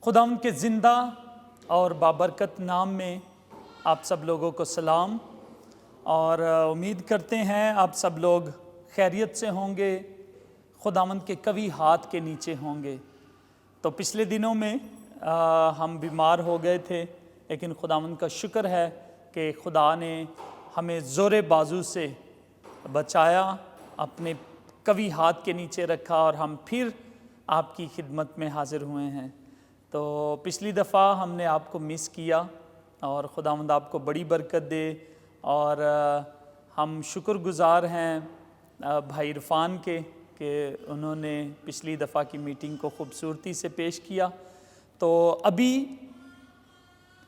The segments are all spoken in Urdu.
خداوند کے زندہ اور بابرکت نام میں آپ سب لوگوں کو سلام، اور امید کرتے ہیں آپ سب لوگ خیریت سے ہوں گے، خداوند کے قوی ہاتھ کے نیچے ہوں گے۔ تو پچھلے دنوں میں ہم بیمار ہو گئے تھے، لیکن خداوند کا شکر ہے کہ خدا نے ہمیں زور بازو سے بچایا، اپنے قوی ہاتھ کے نیچے رکھا، اور ہم پھر آپ کی خدمت میں حاضر ہوئے ہیں۔ تو پچھلی دفعہ ہم نے آپ کو مس کیا، اور خداوند آپ کو بڑی برکت دے، اور ہم شکر گزار ہیں بھائی عرفان کے کہ انہوں نے پچھلی دفعہ کی میٹنگ کو خوبصورتی سے پیش کیا۔ تو ابھی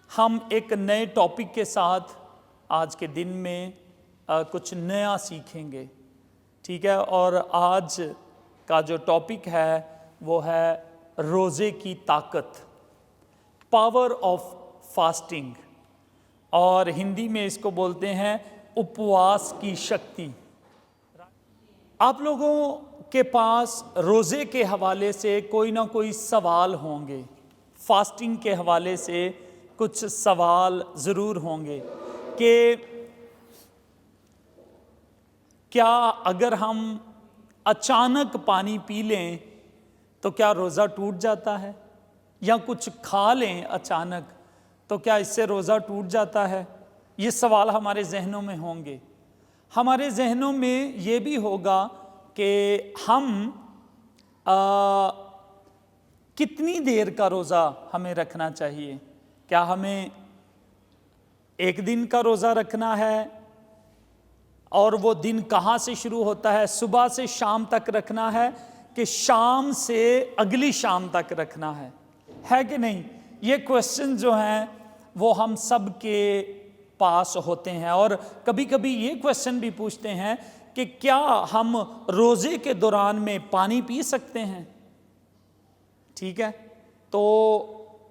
ہم ایک نئے ٹاپک کے ساتھ آج کے دن میں کچھ نیا سیکھیں گے، ٹھیک ہے؟ اور آج کا جو ٹاپک ہے وہ ہے روزے کی طاقت، پاور آف فاسٹنگ، اور ہندی میں اس کو بولتے ہیں اپواس کی شکتی۔ آپ لوگوں کے پاس روزے کے حوالے سے کوئی نہ کوئی سوال ہوں گے، فاسٹنگ کے حوالے سے کچھ سوال ضرور ہوں گے کہ کیا اگر ہم اچانک پانی پی لیں تو کیا روزہ ٹوٹ جاتا ہے، یا کچھ کھا لیں اچانک تو کیا اس سے روزہ ٹوٹ جاتا ہے؟ یہ سوال ہمارے ذہنوں میں ہوں گے۔ ہمارے ذہنوں میں یہ بھی ہوگا کہ ہم کتنی دیر کا روزہ ہمیں رکھنا چاہیے؟ کیا ہمیں ایک دن کا روزہ رکھنا ہے، اور وہ دن کہاں سے شروع ہوتا ہے؟ صبح سے شام تک رکھنا ہے کہ شام سے اگلی شام تک رکھنا ہے کہ نہیں؟ یہ کویسچن جو ہیں وہ ہم سب کے پاس ہوتے ہیں، اور کبھی کبھی یہ کویسچن بھی پوچھتے ہیں کہ کیا ہم روزے کے دوران میں پانی پی سکتے ہیں؟ ٹھیک ہے، تو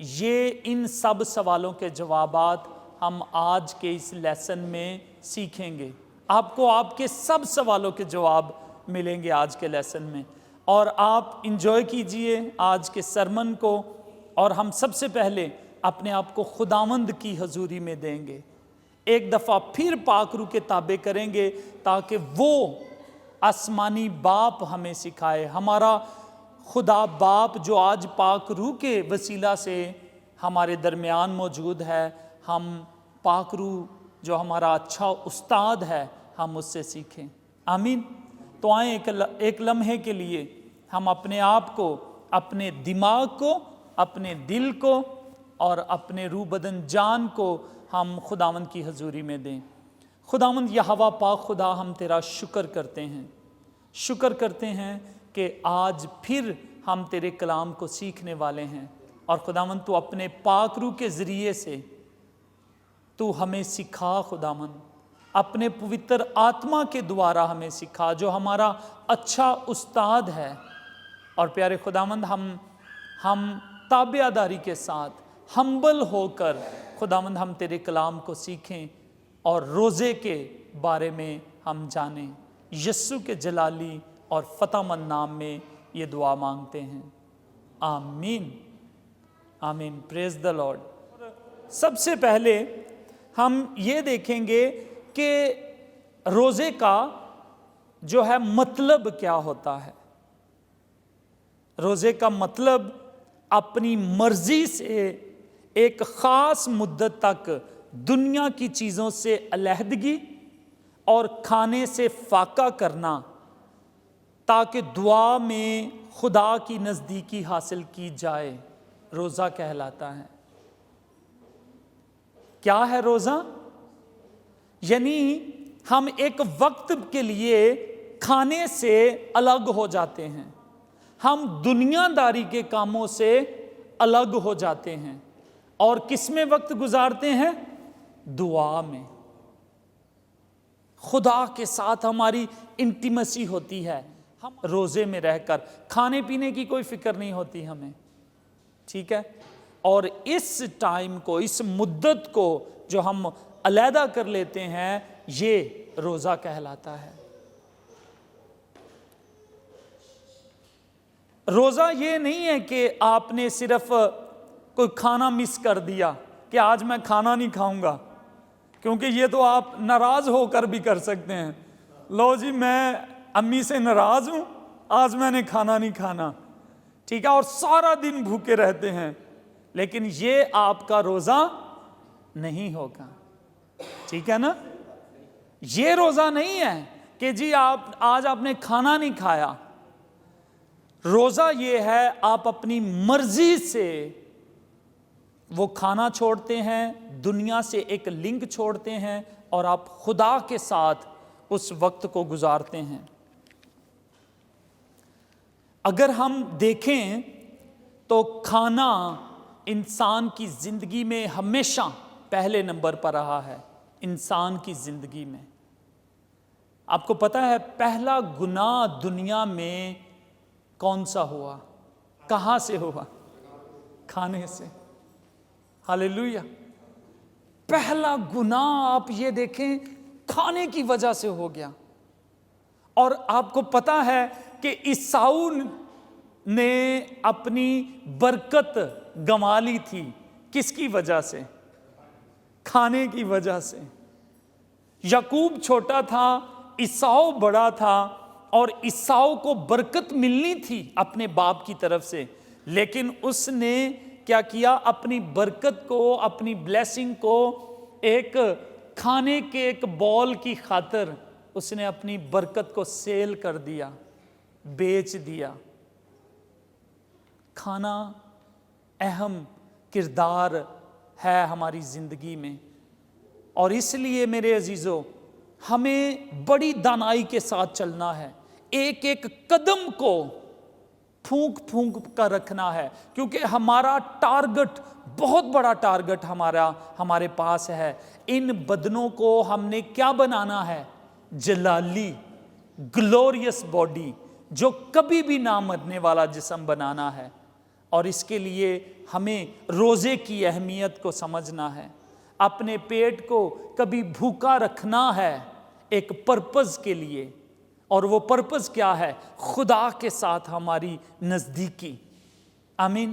یہ ان سب سوالوں کے جوابات ہم آج کے اس لیسن میں سیکھیں گے۔ آپ کو آپ کے سب سوالوں کے جواب ملیں گے آج کے لیسن میں، اور آپ انجوائے کیجئے آج کے سرمن کو، اور ہم سب سے پہلے اپنے آپ کو خداوند کی حضوری میں دیں گے، ایک دفعہ پھر پاک روح کے تابع کریں گے تاکہ وہ آسمانی باپ ہمیں سکھائے، ہمارا خدا باپ جو آج پاک روح کے وسیلہ سے ہمارے درمیان موجود ہے، ہم پاک روح جو ہمارا اچھا استاد ہے ہم اس سے سیکھیں۔ آمین۔ تو آئیں ایک لمحے کے لیے ہم اپنے آپ کو، اپنے دماغ کو، اپنے دل کو، اور اپنے روح بدن جان کو ہم خداوند کی حضوری میں دیں۔ خداوند یہوہ پاک خدا، ہم تیرا شکر کرتے ہیں کہ آج پھر ہم تیرے کلام کو سیکھنے والے ہیں، اور خداوند تو اپنے پاک روح کے ذریعے سے تو ہمیں سکھا، خداوند اپنے پوتر آتما کے دوارا ہمیں سکھا، جو ہمارا اچھا استاد ہے۔ اور پیارے خداوند ہم تابعداری کے ساتھ ہمبل ہو کر خداوند ہم تیرے کلام کو سیکھیں، اور روزے کے بارے میں ہم جانیں۔ یسوع کے جلالی اور فتح مند نام میں یہ دعا مانگتے ہیں، آمین آمین۔ پریز دی لارڈ۔ سب سے پہلے ہم یہ دیکھیں گے کہ روزے کا جو ہے مطلب کیا ہوتا ہے۔ روزے کا مطلب اپنی مرضی سے ایک خاص مدت تک دنیا کی چیزوں سے علیحدگی اور کھانے سے فاقہ کرنا، تاکہ دعا میں خدا کی نزدیکی حاصل کی جائے، روزہ کہلاتا ہے۔ کیا ہے روزہ؟ یعنی ہم ایک وقت کے لیے کھانے سے الگ ہو جاتے ہیں، ہم دنیا داری کے کاموں سے الگ ہو جاتے ہیں، اور کس میں وقت گزارتے ہیں؟ دعا میں۔ خدا کے ساتھ ہماری انٹیمیسی ہوتی ہے، ہم روزے میں رہ کر کھانے پینے کی کوئی فکر نہیں ہوتی ہمیں، ٹھیک ہے؟ اور اس ٹائم کو، اس مدت کو جو ہم علیحدہ کر لیتے ہیں، یہ روزہ کہلاتا ہے۔ روزہ یہ نہیں ہے کہ آپ نے صرف کوئی کھانا مس کر دیا کہ آج میں کھانا نہیں کھاؤں گا، کیونکہ یہ تو آپ ناراض ہو کر بھی کر سکتے ہیں، لو جی میں امی سے ناراض ہوں، آج میں نے کھانا نہیں کھانا، ٹھیک ہے، اور سارا دن بھوکے رہتے ہیں، لیکن یہ آپ کا روزہ نہیں ہوگا، ٹھیک ہے نا؟ یہ روزہ نہیں ہے کہ جی آج آپ نے کھانا نہیں کھایا. روزہ یہ ہے آپ اپنی مرضی سے وہ کھانا چھوڑتے ہیں، دنیا سے ایک لنک چھوڑتے ہیں، اور آپ خدا کے ساتھ اس وقت کو گزارتے ہیں. اگر ہم دیکھیں تو کھانا انسان کی زندگی میں ہمیشہ پہلے نمبر پر رہا ہے. انسان کی زندگی میں آپ کو پتہ ہے پہلا گناہ دنیا میں کون سا ہوا؟ کہاں سے ہوا؟ کھانے سے. ہاللیلویا. پہلا گناہ آپ یہ دیکھیں کھانے کی وجہ سے ہو گیا. اور آپ کو پتہ ہے کہ عیساؤ نے اپنی برکت گنوا لی تھی کس کی وجہ سے؟ کھانے کی وجہ سے. یعقوب چھوٹا تھا، عیساؤ بڑا تھا، اور عیساؤ کو برکت ملنی تھی اپنے باپ کی طرف سے، لیکن اس نے کیا کیا؟ اپنی برکت کو، اپنی بلیسنگ کو ایک کھانے کے ایک بول کی خاطر اس نے اپنی برکت کو سیل کر دیا، بیچ دیا. کھانا اہم کردار ہے ہماری زندگی میں، اور اس لیے میرے عزیزو ہمیں بڑی دانائی کے ساتھ چلنا ہے. ایک ایک قدم کو پھونک پھونک کر رکھنا ہے، کیونکہ ہمارا ٹارگٹ، بہت بڑا ٹارگٹ ہمارے پاس ہے. ان بدنوں کو ہم نے کیا بنانا ہے؟ جلالی، گلوریس باڈی، جو کبھی بھی نہ مرنے والا جسم بنانا ہے. اور اس کے لیے ہمیں روزے کی اہمیت کو سمجھنا ہے. اپنے پیٹ کو کبھی بھوکا رکھنا ہے ایک پرپز کے لیے، اور وہ پرپز کیا ہے؟ خدا کے ساتھ ہماری نزدیکی. آمین.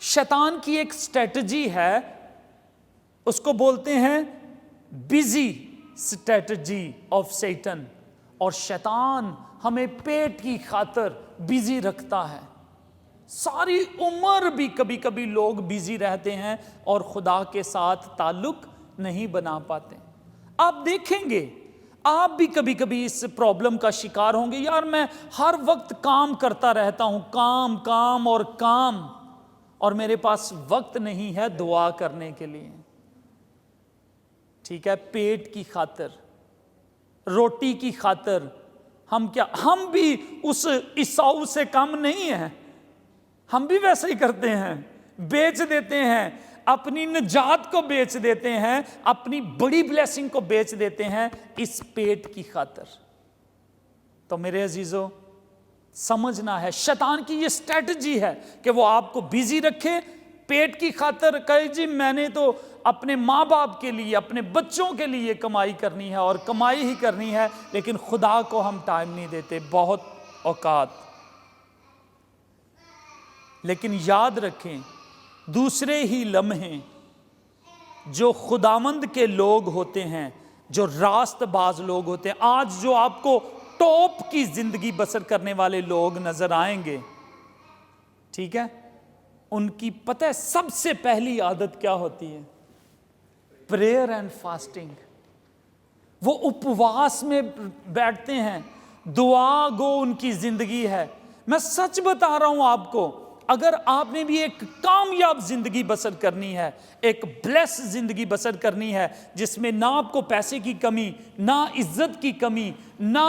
شیطان کی ایک سٹریٹجی ہے، اس کو بولتے ہیں بیزی سٹریٹجی آف سیٹن. اور شیطان ہمیں پیٹ کی خاطر بیزی رکھتا ہے. ساری عمر بھی کبھی کبھی لوگ بیزی رہتے ہیں اور خدا کے ساتھ تعلق نہیں بنا پاتے. آپ دیکھیں گے آپ بھی کبھی کبھی اس پرابلم کا شکار ہوں گے، یار میں ہر وقت کام کرتا رہتا ہوں، کام کام اور کام، اور میرے پاس وقت نہیں ہے دعا کرنے کے لیے. ٹھیک ہے، پیٹ کی خاطر، روٹی کی خاطر ہم بھی اس عیساؤ سے کم نہیں ہیں. ہم بھی ویسے ہی کرتے ہیں، بیچ دیتے ہیں، اپنی نجات کو بیچ دیتے ہیں، اپنی بڑی بلیسنگ کو بیچ دیتے ہیں اس پیٹ کی خاطر. تو میرے عزیزو سمجھنا ہے شیطان کی یہ سٹریٹجی ہے کہ وہ آپ کو بیزی رکھے، پیٹ کی خاطر کہے جی میں نے تو اپنے ماں باپ کے لیے، اپنے بچوں کے لیے کمائی کرنی ہے اور کمائی ہی کرنی ہے، لیکن خدا کو ہم ٹائم نہیں دیتے بہت اوقات. لیکن یاد رکھیں دوسرے ہی لمحے جو خداوند کے لوگ ہوتے ہیں، جو راست باز لوگ ہوتے ہیں، آج جو آپ کو ٹاپ کی زندگی بسر کرنے والے لوگ نظر آئیں گے، ٹھیک ہے، ان کی پتہ ہے سب سے پہلی عادت کیا ہوتی ہے؟ Prayer and fasting. وہ اپواس میں بیٹھتے ہیں، دعا گو ان کی زندگی ہے. میں سچ بتا رہا ہوں آپ کو، اگر آپ نے بھی ایک کامیاب زندگی بسر کرنی ہے، ایک بلیس زندگی بسر کرنی ہے جس میں نہ آپ کو پیسے کی کمی، نہ عزت کی کمی، نہ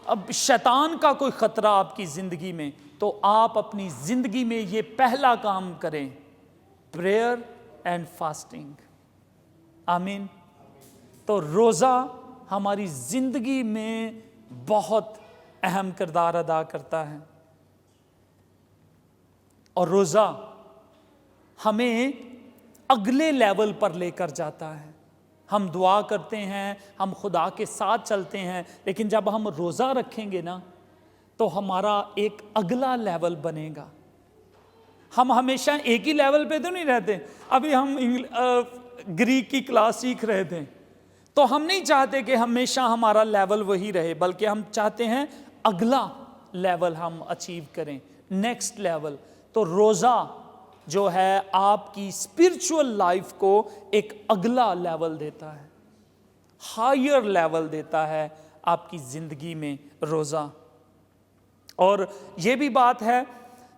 اب شیطان کا کوئی خطرہ آپ کی زندگی میں، تو آپ اپنی زندگی میں یہ پہلا کام کریں، پریئر اینڈ فاسٹنگ. آمین. تو روزہ ہماری زندگی میں بہت اہم کردار ادا کرتا ہے، اور روزہ ہمیں اگلے لیول پر لے کر جاتا ہے. ہم دعا کرتے ہیں، ہم خدا کے ساتھ چلتے ہیں، لیکن جب ہم روزہ رکھیں گے نا تو ہمارا ایک اگلا لیول بنے گا. ہم ہمیشہ ایک ہی لیول پہ تو نہیں رہتے. ابھی ہم گریک کی کلاس سیکھ رہے تھے تو ہم نہیں چاہتے کہ ہمیشہ ہمارا لیول وہی رہے، بلکہ ہم چاہتے ہیں اگلا لیول ہم اچیو کریں، نیکسٹ لیول. تو روزہ جو ہے آپ کی اسپرچول لائف کو ایک اگلا لیول دیتا ہے، ہائر لیول دیتا ہے آپ کی زندگی میں روزہ. اور یہ بھی بات ہے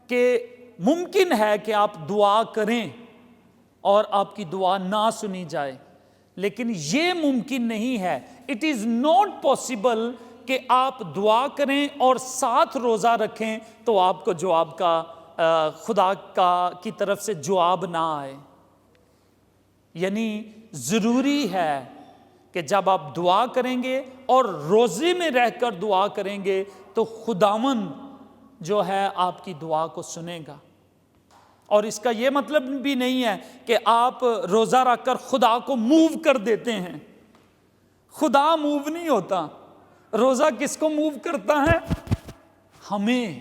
کہ ممکن ہے کہ آپ دعا کریں اور آپ کی دعا نہ سنی جائے، لیکن یہ ممکن نہیں ہے، اٹ از ناٹ پاسبل کہ آپ دعا کریں اور ساتھ روزہ رکھیں تو آپ کو جواب کا خدا کی طرف سے جواب نہ آئے. یعنی ضروری ہے کہ جب آپ دعا کریں گے اور روزے میں رہ کر دعا کریں گے تو خداوند جو ہے آپ کی دعا کو سنے گا. اور اس کا یہ مطلب بھی نہیں ہے کہ آپ روزہ رکھ کر خدا کو موو کر دیتے ہیں. خدا موو نہیں ہوتا. روزہ کس کو موو کرتا ہے؟ ہمیں.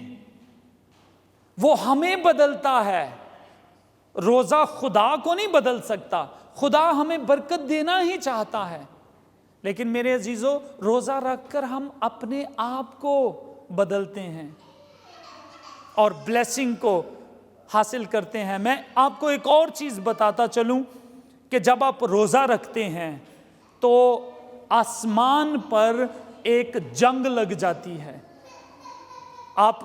وہ ہمیں بدلتا ہے. روزہ خدا کو نہیں بدل سکتا. خدا ہمیں برکت دینا ہی چاہتا ہے، لیکن میرے عزیزو روزہ رکھ کر ہم اپنے آپ کو بدلتے ہیں اور بلیسنگ کو حاصل کرتے ہیں. میں آپ کو ایک اور چیز بتاتا چلوں کہ جب آپ روزہ رکھتے ہیں تو آسمان پر ایک جنگ لگ جاتی ہے. آپ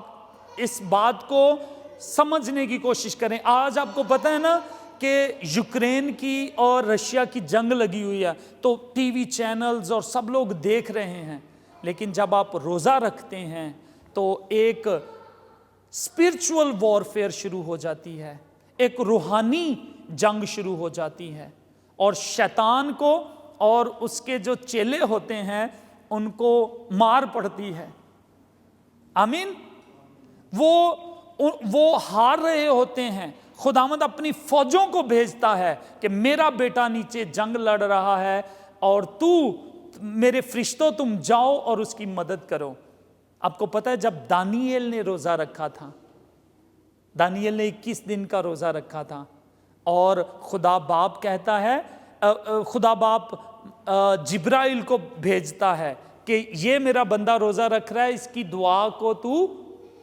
اس بات کو سمجھنے کی کوشش کریں. آج آپ کو پتہ ہے نا کہ یوکرین کی اور رشیا کی جنگ لگی ہوئی ہے، تو ٹی وی چینلز اور سب لوگ دیکھ رہے ہیں. لیکن جب آپ روزہ رکھتے ہیں تو ایک اسپرچول وارفیئر شروع ہو جاتی ہے، ایک روحانی جنگ شروع ہو جاتی ہے، اور شیطان کو اور اس کے جو چیلے ہوتے ہیں ان کو مار پڑتی ہے. آمین. وہ ہار رہے ہوتے ہیں. خداوند اپنی فوجوں کو بھیجتا ہے کہ میرا بیٹا نیچے جنگ لڑ رہا ہے اور میرے فرشتوں تم جاؤ اور اس کی مدد کرو. آپ کو پتہ ہے جب دانییل نے روزہ رکھا تھا، دانییل نے 21 دن کا روزہ رکھا تھا، اور خدا باپ کہتا ہے، خدا باپ جبرائیل کو بھیجتا ہے کہ یہ میرا بندہ روزہ رکھ رہا ہے، اس کی دعا کو تو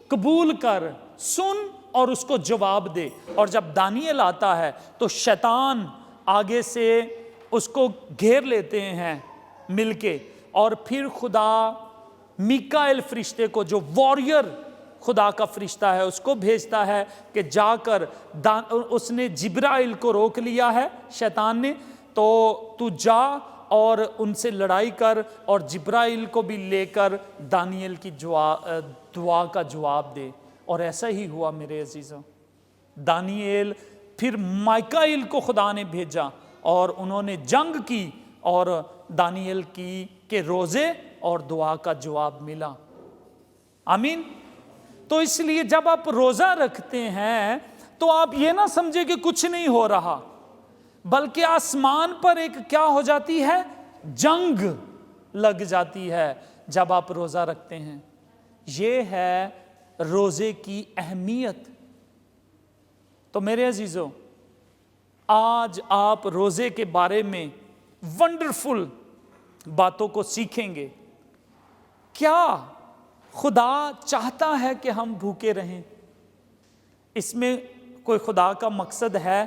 قبول کر، سن اور اس کو جواب دے. اور جب دانییل آتا ہے تو شیطان آگے سے اس کو گھیر لیتے ہیں مل کے، اور پھر خدا میکائیل فرشتے کو، جو واریر خدا کا فرشتہ ہے، اس کو بھیجتا ہے کہ جا کر اس نے جبرائیل کو روک لیا ہے شیطان نے، تو جا اور ان سے لڑائی کر اور جبرائیل کو بھی لے کر دانییل کی دعا کا جواب دے. اور ایسا ہی ہوا میرے عزیزوں. دانییل پھر میکائیل کو خدا نے بھیجا اور انہوں نے جنگ کی اور دانییل کے روزے اور دعا کا جواب ملا. آمین. تو اس لیے جب آپ روزہ رکھتے ہیں تو آپ یہ نہ سمجھے کہ کچھ نہیں ہو رہا، بلکہ آسمان پر ایک کیا ہو جاتی ہے؟ جنگ لگ جاتی ہے جب آپ روزہ رکھتے ہیں. یہ ہے روزے کی اہمیت. تو میرے عزیزوں، آج آپ روزے کے بارے میں ونڈرفل باتوں کو سیکھیں گے. کیا خدا چاہتا ہے کہ ہم بھوکے رہیں؟ اس میں کوئی خدا کا مقصد ہے؟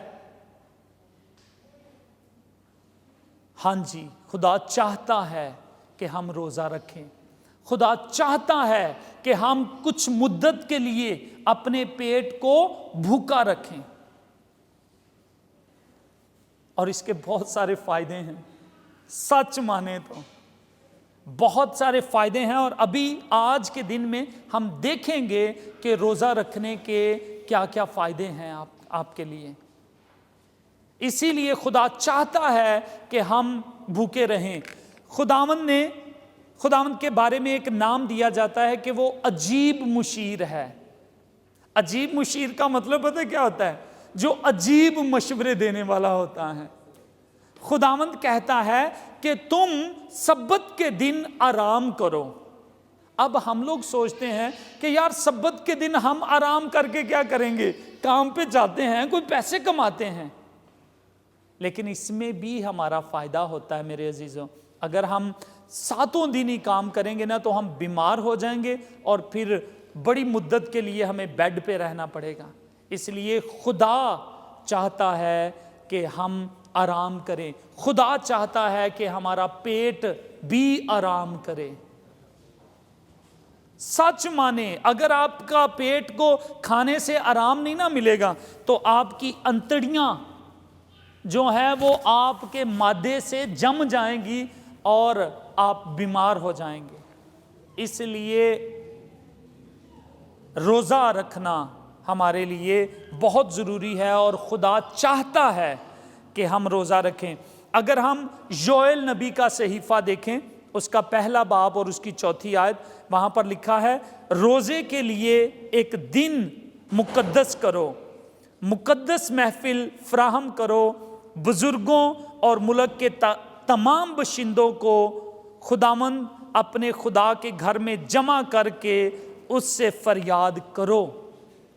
ہاں جی، خدا چاہتا ہے کہ ہم روزہ رکھیں. خدا چاہتا ہے کہ ہم کچھ مدت کے لیے اپنے پیٹ کو بھوکا رکھیں. اور اس کے بہت سارے فائدے ہیں. سچ مانے تو بہت سارے فائدے ہیں، اور ابھی آج کے دن میں ہم دیکھیں گے کہ روزہ رکھنے کے کیا کیا فائدے ہیں آپ کے لیے. اسی لیے خدا چاہتا ہے کہ ہم بھوکے رہیں. خداوند کے بارے میں ایک نام دیا جاتا ہے کہ وہ عجیب مشیر ہے. عجیب مشیر کا مطلب پتہ ہے کیا ہوتا ہے؟ جو عجیب مشورے دینے والا ہوتا ہے. خداوند کہتا ہے کہ تم سبت کے دن آرام کرو. اب ہم لوگ سوچتے ہیں کہ یار سبت کے دن ہم آرام کر کے کیا کریں گے، کام پہ جاتے ہیں، کوئی پیسے کماتے ہیں، لیکن اس میں بھی ہمارا فائدہ ہوتا ہے میرے عزیزوں۔ اگر ہم ساتوں دن ہی کام کریں گے نا تو ہم بیمار ہو جائیں گے اور پھر بڑی مدت کے لیے ہمیں بیڈ پہ رہنا پڑے گا۔ اس لیے خدا چاہتا ہے کہ ہم آرام کریں، خدا چاہتا ہے کہ ہمارا پیٹ بھی آرام کرے۔ سچ مانے، اگر آپ کا پیٹ کو کھانے سے آرام نہیں نہ ملے گا تو آپ کی انتڑیاں جو ہیں وہ آپ کے معدے سے جم جائیں گی اور آپ بیمار ہو جائیں گے۔ اس لیے روزہ رکھنا ہمارے لیے بہت ضروری ہے اور خدا چاہتا ہے کہ ہم روزہ رکھیں۔ اگر ہم یوئیل نبی کا صحیفہ دیکھیں، اس کا پہلا باب اور اس کی 4 آیت، وہاں پر لکھا ہے روزے کے لیے ایک دن مقدس کرو، مقدس محفل فراہم کرو، بزرگوں اور ملک کے تمام باشندوں کو خداوند اپنے خدا کے گھر میں جمع کر کے اس سے فریاد کرو۔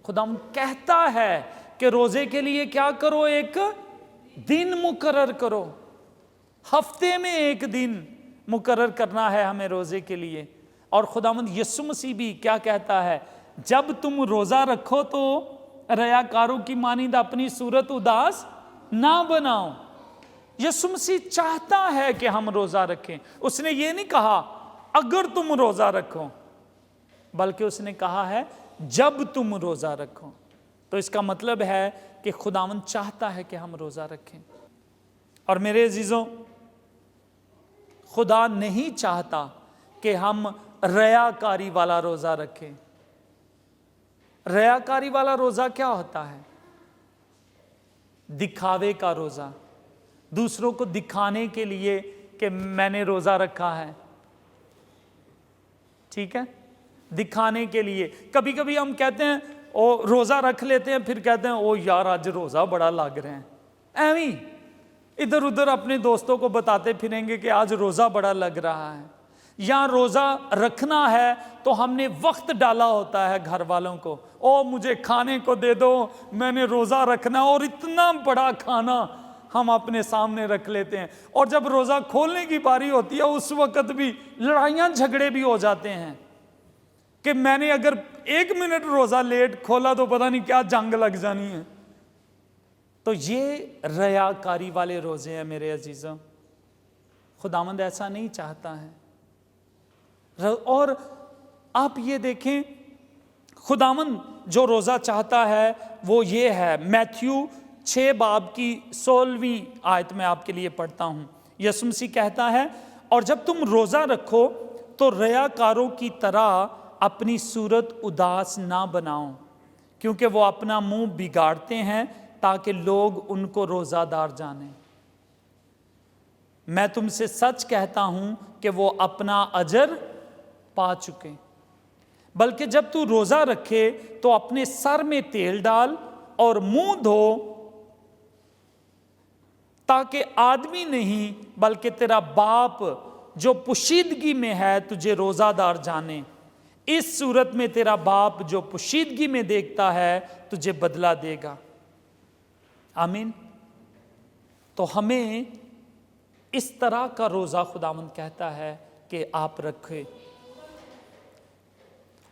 خداوند کہتا ہے کہ روزے کے لیے کیا کرو، ایک دن مقرر کرو، ہفتے میں ایک دن مقرر کرنا ہے ہمیں روزے کے لیے۔ اور خداوند یسوع مسیح بھی کیا کہتا ہے، جب تم روزہ رکھو تو ریاکاروں کی مانند اپنی صورت اداس نہ بناؤ۔ یسوع مسیح چاہتا ہے کہ ہم روزہ رکھیں۔ اس نے یہ نہیں کہا اگر تم روزہ رکھو، بلکہ اس نے کہا ہے جب تم روزہ رکھو۔ تو اس کا مطلب ہے کہ خداوند چاہتا ہے کہ ہم روزہ رکھیں۔ اور میرے عزیزوں، خدا نہیں چاہتا کہ ہم ریاکاری والا روزہ رکھیں۔ ریاکاری والا روزہ کیا ہوتا ہے؟ دکھاوے کا روزہ، دوسروں کو دکھانے کے لیے کہ میں نے روزہ رکھا ہے، ٹھیک ہے، دکھانے کے لیے۔ کبھی کبھی ہم کہتے ہیں او روزہ رکھ لیتے ہیں، پھر کہتے ہیں او یار آج روزہ بڑا لگ رہے ہیں، ایویں ادھر ادھر اپنے دوستوں کو بتاتے پھریں گے کہ آج روزہ بڑا لگ رہا ہے۔ یا روزہ رکھنا ہے تو ہم نے وقت ڈالا ہوتا ہے گھر والوں کو، او مجھے کھانے کو دے دو، میں نے روزہ رکھنا، اور اتنا بڑا کھانا ہم اپنے سامنے رکھ لیتے ہیں۔ اور جب روزہ کھولنے کی باری ہوتی ہے اس وقت بھی لڑائیاں جھگڑے بھی ہو جاتے ہیں کہ میں نے اگر 1 منٹ روزہ لیٹ کھولا تو پتہ نہیں کیا جنگ لگ جانی ہے۔ تو یہ ریاکاری والے روزے ہیں میرے عزیزوں، خداوند ایسا نہیں چاہتا ہے۔ اور آپ یہ دیکھیں خداوند جو روزہ چاہتا ہے وہ یہ ہے، میتھیو 6 باب کی 16ویں آیت میں آپ کے لیے پڑھتا ہوں۔ یسوع مسیح کہتا ہے اور جب تم روزہ رکھو تو ریاکاروں کی طرح اپنی صورت اداس نہ بناؤ، کیونکہ وہ اپنا منہ بگاڑتے ہیں تاکہ لوگ ان کو روزہ دار جانیں۔ میں تم سے سچ کہتا ہوں کہ وہ اپنا اجر پا چکے۔ بلکہ جب تو روزہ رکھے تو اپنے سر میں تیل ڈال اور منہ دھو، تاکہ آدمی نہیں بلکہ تیرا باپ جو پوشیدگی میں ہے تجھے روزہ دار جانے۔ اس صورت میں تیرا باپ جو پوشیدگی میں دیکھتا ہے تجھے بدلہ دے گا۔ آمین۔ تو ہمیں اس طرح کا روزہ خداوند کہتا ہے کہ آپ رکھیں،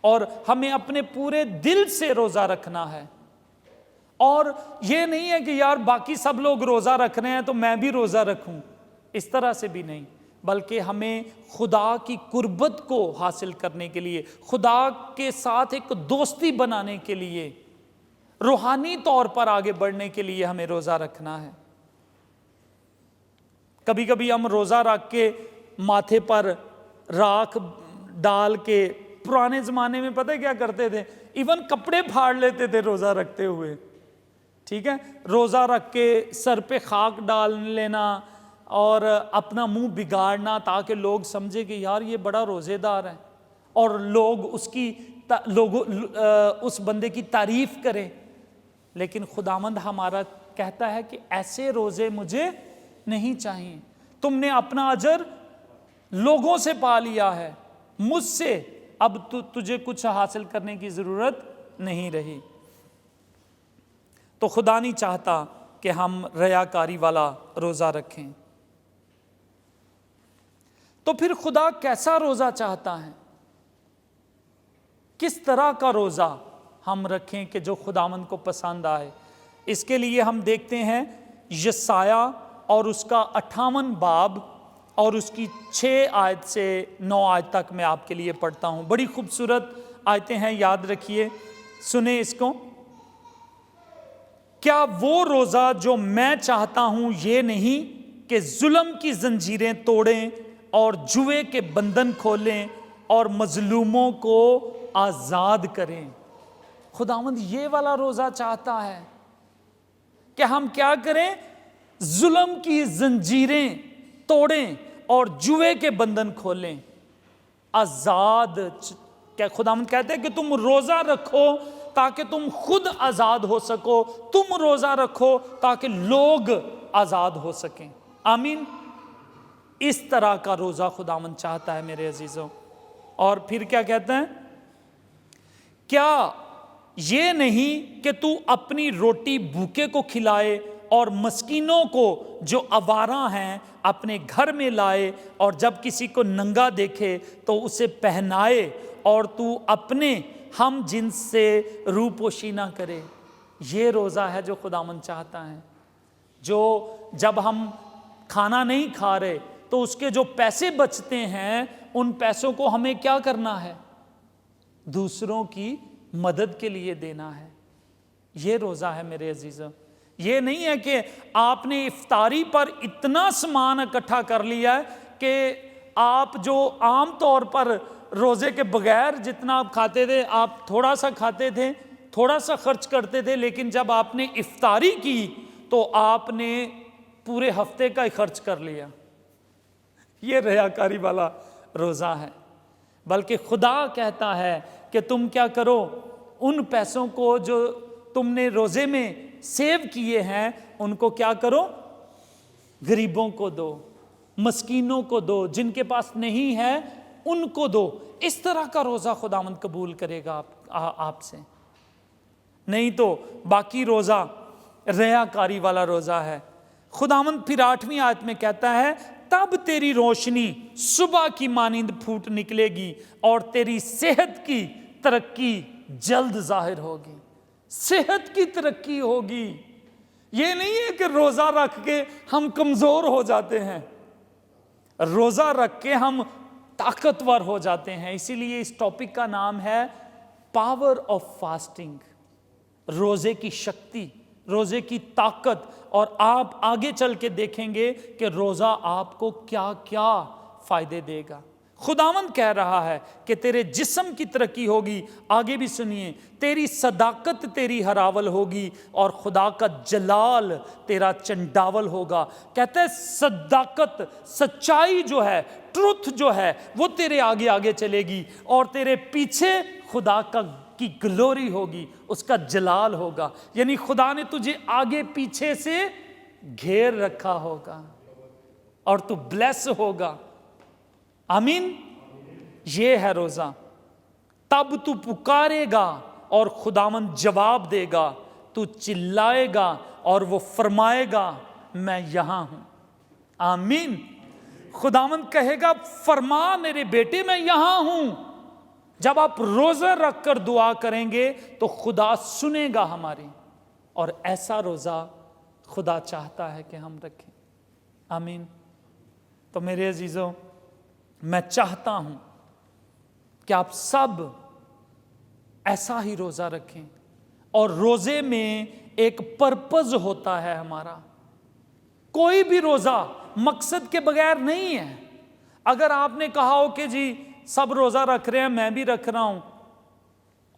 اور ہمیں اپنے پورے دل سے روزہ رکھنا ہے۔ اور یہ نہیں ہے کہ یار باقی سب لوگ روزہ رکھ رہے ہیں تو میں بھی روزہ رکھوں، اس طرح سے بھی نہیں، بلکہ ہمیں خدا کی قربت کو حاصل کرنے کے لیے، خدا کے ساتھ ایک دوستی بنانے کے لیے، روحانی طور پر آگے بڑھنے کے لیے ہمیں روزہ رکھنا ہے۔ کبھی کبھی ہم روزہ رکھ کے ماتھے پر راکھ ڈال کے، پرانے زمانے میں پتہ کیا کرتے تھے، ایون کپڑے پھاڑ لیتے تھے روزہ رکھتے ہوئے، ٹھیک ہے، روزہ رکھ کے سر پہ خاک ڈال لینا اور اپنا منہ بگاڑنا تاکہ لوگ سمجھے کہ یار یہ بڑا روزے دار ہے، اور لوگ اس بندے کی تعریف کرے۔ لیکن خداوند ہمارا کہتا ہے کہ ایسے روزے مجھے نہیں چاہیے۔ تم نے اپنا اجر لوگوں سے پا لیا ہے، مجھ سے اب تجھے کچھ حاصل کرنے کی ضرورت نہیں رہی۔ تو خدا نہیں چاہتا کہ ہم ریاکاری والا روزہ رکھیں۔ تو پھر خدا کیسا روزہ چاہتا ہے؟ کس طرح کا روزہ ہم رکھیں کہ جو خداوند کو پسند آئے؟ اس کے لیے ہم دیکھتے ہیں یسایہ اور اس کا 58 باب اور اس کی 6 آیت سے 9 آیت تک میں آپ کے لیے پڑھتا ہوں۔ بڑی خوبصورت آیتیں ہیں، یاد رکھیے، سنیں اس کو۔ کیا وہ روزہ جو میں چاہتا ہوں یہ نہیں کہ ظلم کی زنجیریں توڑیں اور جوے کے بندھن کھولیں اور مظلوموں کو آزاد کریں؟ خداوند یہ والا روزہ چاہتا ہے کہ ہم کیا کریں؟ ظلم کی زنجیریں توڑیں اور جوے کے بندھن کھولیں، آزاد۔ کیا خداوند کہتے ہیں کہ تم روزہ رکھو تاکہ تم خود آزاد ہو سکو، تم روزہ رکھو تاکہ لوگ آزاد ہو سکیں۔ آمین۔ اس طرح کا روزہ خداوند چاہتا ہے میرے عزیزوں۔ اور پھر کیا کہتے ہیں؟ کیا یہ نہیں کہ تو اپنی روٹی بھوکے کو کھلائے اور مسکینوں کو جو آوارہ ہیں اپنے گھر میں لائے، اور جب کسی کو ننگا دیکھے تو اسے پہنائے، اور تو اپنے ہم جنس سے روپوشی نہ کرے؟ یہ روزہ ہے جو خداوند چاہتا ہے، جو جب ہم کھانا نہیں کھا رہے تو اس کے جو پیسے بچتے ہیں ان پیسوں کو ہمیں کیا کرنا ہے؟ دوسروں کی مدد کے لیے دینا ہے۔ یہ روزہ ہے میرے عزیزوں۔ یہ نہیں ہے کہ آپ نے افطاری پر اتنا سامان اکٹھا کر لیا ہے کہ آپ جو عام طور پر روزے کے بغیر جتنا آپ کھاتے تھے، آپ تھوڑا سا کھاتے تھے، تھوڑا سا خرچ کرتے تھے، لیکن جب آپ نے افطاری کی تو آپ نے پورے ہفتے کا ہی خرچ کر لیا۔ یہ ریاکاری والا روزہ ہے۔ بلکہ خدا کہتا ہے کہ تم کیا کرو، ان پیسوں کو جو تم نے روزے میں سیو کیے ہیں ان کو کیا کرو؟ غریبوں کو دو، مسکینوں کو دو، جن کے پاس نہیں ہے ان کو دو۔ اس طرح کا روزہ خداوند قبول کرے گا آپ سے۔ نہیں تو باقی روزہ ریاکاری والا روزہ ہے۔ خداوند پھر 8ویں آیت میں کہتا ہے، تب تیری روشنی صبح کی مانند پھوٹ نکلے گی اور تیری صحت کی ترقی جلد ظاہر ہوگی۔ صحت کی ترقی ہوگی۔ یہ نہیں ہے کہ روزہ رکھ کے ہم کمزور ہو جاتے ہیں، روزہ رکھ کے ہم طاقتور ہو جاتے ہیں۔ اسی لیے اس ٹاپک کا نام ہے پاور آف فاسٹنگ، روزے کی شکتی، روزے کی طاقت۔ اور آپ آگے چل کے دیکھیں گے کہ روزہ آپ کو کیا کیا فائدے دے گا۔ خداوند کہہ رہا ہے کہ تیرے جسم کی ترقی ہوگی۔ آگے بھی سنیے، تیری صداقت تیری ہراول ہوگی اور خدا کا جلال تیرا چنڈاول ہوگا۔ کہتا ہے صداقت، سچائی جو ہے، ٹروتھ جو ہے، وہ تیرے آگے آگے چلے گی، اور تیرے پیچھے خدا کی گلوری ہوگی، اس کا جلال ہوگا۔ یعنی خدا نے تجھے آگے پیچھے سے گھیر رکھا ہوگا اور تو بلیس ہوگا۔ آمین۔ یہ ہے روزہ۔ تب تو پکارے گا اور خداوند جواب دے گا، تو چلائے گا اور وہ فرمائے گا میں یہاں ہوں۔ آمین۔ خداوند کہے گا فرما میرے بیٹے میں یہاں ہوں۔ جب آپ روزہ رکھ کر دعا کریں گے تو خدا سنے گا ہماری، اور ایسا روزہ خدا چاہتا ہے کہ ہم رکھیں۔ آمین۔ تو میرے عزیزوں، میں چاہتا ہوں کہ آپ سب ایسا ہی روزہ رکھیں، اور روزے میں ایک پرپز ہوتا ہے ہمارا۔ کوئی بھی روزہ مقصد کے بغیر نہیں ہے۔ اگر آپ نے کہا ہو کہ جی سب روزہ رکھ رہے ہیں، میں بھی رکھ رہا ہوں،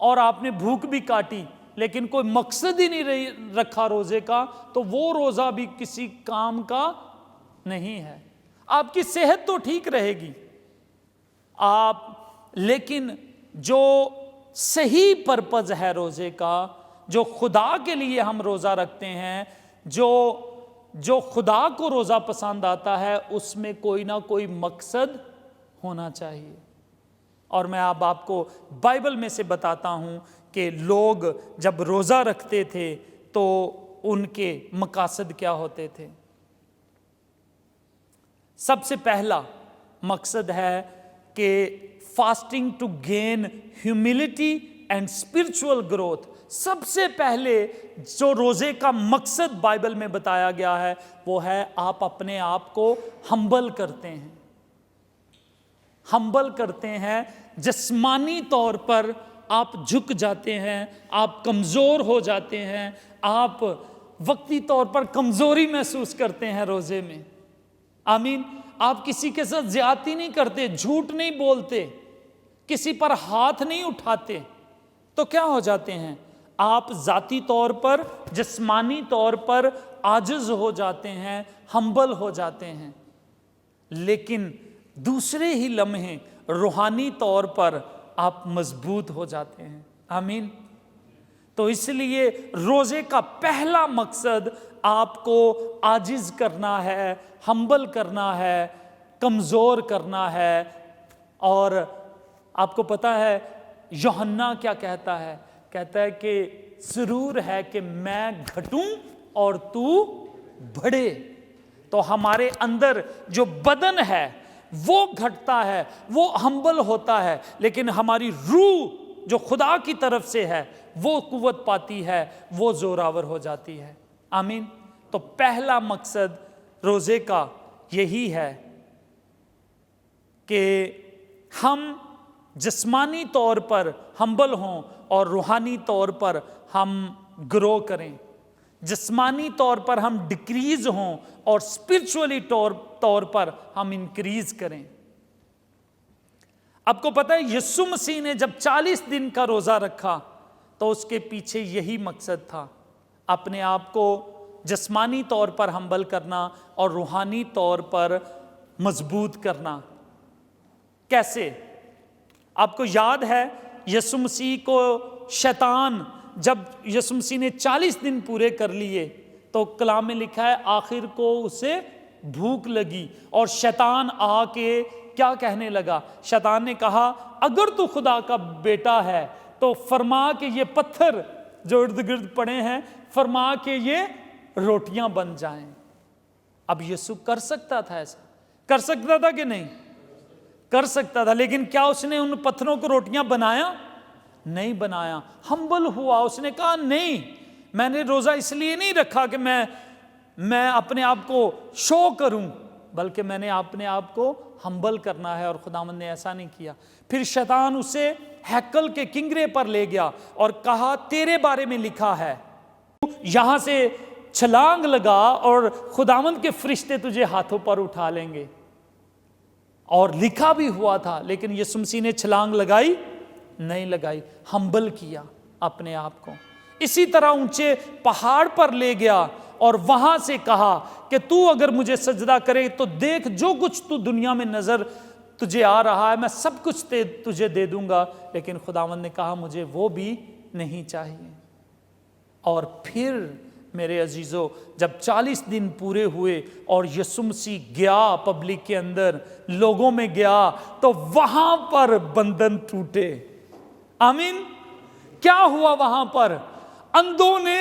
اور آپ نے بھوک بھی کاٹی لیکن کوئی مقصد ہی نہیں رکھا روزے کا، تو وہ روزہ بھی کسی کام کا نہیں ہے۔ آپ کی صحت تو ٹھیک رہے گی لیکن جو صحیح پرپز ہے روزے کا، جو خدا کے لیے ہم روزہ رکھتے ہیں، جو خدا کو روزہ پسند آتا ہے، اس میں کوئی نہ کوئی مقصد ہونا چاہیے۔ اور میں اب آپ کو بائبل میں سے بتاتا ہوں کہ لوگ جب روزہ رکھتے تھے تو ان کے مقاصد کیا ہوتے تھے۔ سب سے پہلا مقصد ہے کہ fasting to gain humility and spiritual growth. سب سے پہلے جو روزے کا مقصد بائبل میں بتایا گیا ہے وہ ہے آپ اپنے آپ کو ہمبل کرتے ہیں، ہمبل کرتے ہیں، جسمانی طور پر آپ جھک جاتے ہیں، آپ کمزور ہو جاتے ہیں، آپ وقتی طور پر کمزوری محسوس کرتے ہیں روزے میں۔ آمین۔ آپ کسی کے ساتھ زیادتی نہیں کرتے، جھوٹ نہیں بولتے، کسی پر ہاتھ نہیں اٹھاتے، تو کیا ہو جاتے ہیں؟ آپ ذاتی طور پر، جسمانی طور پر عاجز ہو جاتے ہیں، ہمبل ہو جاتے ہیں، لیکن دوسرے ہی لمحے روحانی طور پر آپ مضبوط ہو جاتے ہیں۔ آمین۔ تو اس لیے روزے کا پہلا مقصد آپ کو عاجز کرنا ہے، ہمبل کرنا ہے، کمزور کرنا ہے۔ اور آپ کو پتہ ہے یوحنا کیا کہتا ہے؟ کہتا ہے کہ ضرور ہے کہ میں گھٹوں اور تو بڑھے۔ تو ہمارے اندر جو بدن ہے وہ گھٹتا ہے، وہ ہمبل ہوتا ہے، لیکن ہماری روح جو خدا کی طرف سے ہے وہ قوت پاتی ہے، وہ زوراور ہو جاتی ہے۔ آمین۔ تو پہلا مقصد روزے کا یہی ہے کہ ہم جسمانی طور پر ہمبل ہوں اور روحانی طور پر ہم گرو کریں، جسمانی طور پر ہم ڈکریز ہوں اور اسپرچولی طور پر ہم انکریز کریں۔ آپ کو پتہ ہے یسوع مسیح نے جب 40 دن کا روزہ رکھا تو اس کے پیچھے یہی مقصد تھا، اپنے آپ کو جسمانی طور پر ہمبل کرنا اور روحانی طور پر مضبوط کرنا۔ کیسے؟ آپ کو یاد ہے یسوع مسیح کو شیطان، جب یسوع مسیح نے 40 دن پورے کر لیے تو کلام میں لکھا ہے آخر کو اسے بھوک لگی اور شیطان آ کے کیا کہنے لگا؟ شیطان نے کہا اگر تو خدا کا بیٹا ہے تو فرما کہ یہ پتھر جو ارد گرد پڑے ہیں فرما کہ یہ روٹیاں بن جائیں۔ اب یسوع کر سکتا تھا ایسا؟ کر سکتا تھا کہ نہیں؟ کر سکتا تھا، لیکن کیا اس نے ان پتھروں کو روٹیاں بنایا؟ نہیں بنایا۔ ہمبل ہوا، اس نے کہا نہیں، میں نے روزہ اس لیے نہیں رکھا کہ میں اپنے آپ کو شو کروں، بلکہ میں نے اپنے آپ کو ہمبل کرنا ہے، اور خداوند نے ایسا نہیں کیا۔ پھر شیطان اسے ہیکل کے کنگرے پر لے گیا اور کہا تیرے بارے میں لکھا ہے، یہاں سے چھلانگ لگا اور خداوند کے فرشتے تجھے ہاتھوں پر اٹھا لیں گے۔ اور لکھا بھی ہوا تھا، لیکن یسوع مسیح نے چھلانگ لگائی نہیں لگائی، ہمبل کیا اپنے آپ کو۔ اسی طرح اونچے پہاڑ پر لے گیا اور وہاں سے کہا کہ تو اگر مجھے سجدہ کرے تو دیکھ جو کچھ تو دنیا میں نظر تجھے آ رہا ہے میں سب کچھ تجھے دے دوں گا، لیکن خداوند نے کہا مجھے وہ بھی نہیں چاہیے۔ اور پھر میرے عزیزو جب 40 دن پورے ہوئے اور یسوع مسیح گیا پبلک کے اندر، لوگوں میں گیا، تو وہاں پر بندھن ٹوٹے۔ آمین۔ کیا ہوا وہاں پر؟ اندھوں نے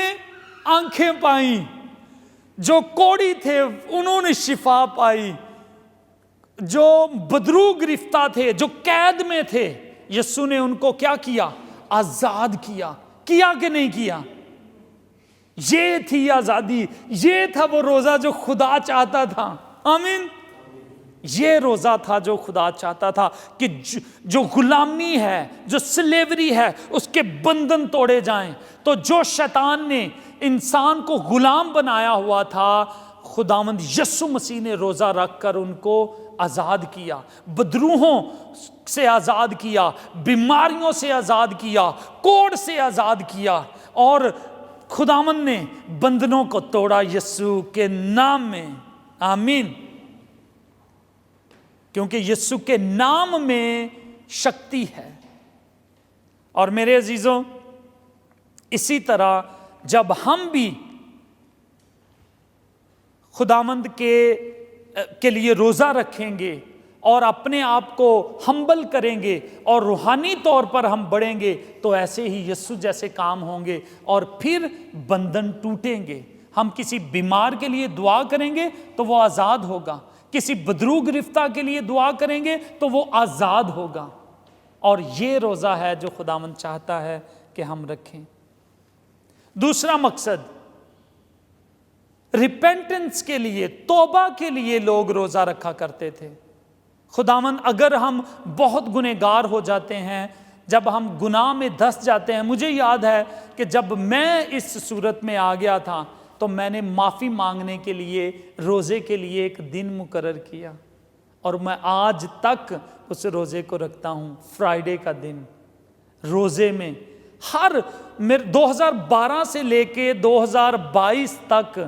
آنکھیں پائیں، جو کوڑی تھے انہوں نے شفا پائی، جو بدرو گرفتہ تھے، جو قید میں تھے، یسوع نے ان کو کیا کیا؟ آزاد کیا۔ کیا کہ نہیں کیا؟ یہ تھی آزادی، یہ تھا وہ روزہ جو خدا چاہتا تھا۔ آمین۔ یہ روزہ تھا جو خدا چاہتا تھا کہ جو غلامی ہے، جو سلیوری ہے، اس کے بندھن توڑے جائیں۔ تو جو شیطان نے انسان کو غلام بنایا ہوا تھا، خداوند یسوع مسیح نے روزہ رکھ کر ان کو آزاد کیا، بدروہوں سے آزاد کیا، بیماریوں سے آزاد کیا، کوڑ سے آزاد کیا، اور خداوند نے بندھنوں کو توڑا یسوع کے نام میں۔ آمین۔ کیونکہ یسوع کے نام میں شکتی ہے۔ اور میرے عزیزوں اسی طرح جب ہم بھی خداوند کے لیے روزہ رکھیں گے اور اپنے آپ کو ہمبل کریں گے اور روحانی طور پر ہم بڑھیں گے تو ایسے ہی یسوع جیسے کام ہوں گے اور پھر بندھن ٹوٹیں گے۔ ہم کسی بیمار کے لیے دعا کریں گے تو وہ آزاد ہوگا، کسی بدرو گرفتہ کے لیے دعا کریں گے تو وہ آزاد ہوگا۔ اور یہ روزہ ہے جو خداوند چاہتا ہے کہ ہم رکھیں۔ دوسرا مقصد، ریپینٹنس کے لیے، توبہ کے لیے لوگ روزہ رکھا کرتے تھے۔ خداوند اگر ہم بہت گنہگار ہو جاتے ہیں، جب ہم گناہ میں دھس جاتے ہیں، مجھے یاد ہے کہ جب میں اس صورت میں آ گیا تھا تو میں نے معافی مانگنے کے لیے روزے کے لیے ایک دن مقرر کیا، اور میں آج تک اس روزے کو رکھتا ہوں۔ فرائیڈے کا دن روزے میں، ہر 2012 سے لے کے 2022 تک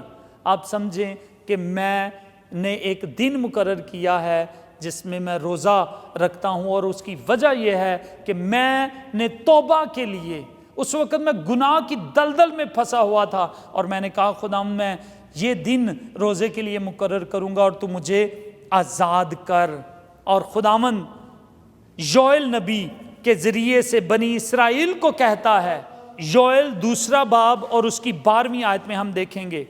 آپ سمجھیں کہ میں نے ایک دن مقرر کیا ہے جس میں میں روزہ رکھتا ہوں، اور اس کی وجہ یہ ہے کہ میں نے توبہ کے لیے، اس وقت میں گناہ کی دلدل میں پھنسا ہوا تھا، اور میں نے کہا خداوند میں یہ دن روزے کے لیے مقرر کروں گا اور تو مجھے آزاد کر۔ اور خداوند یوئیل نبی کے ذریعے سے بنی اسرائیل کو کہتا ہے، یوئیل 2 باب اور اس کی 12ویں آیت میں ہم دیکھیں گے،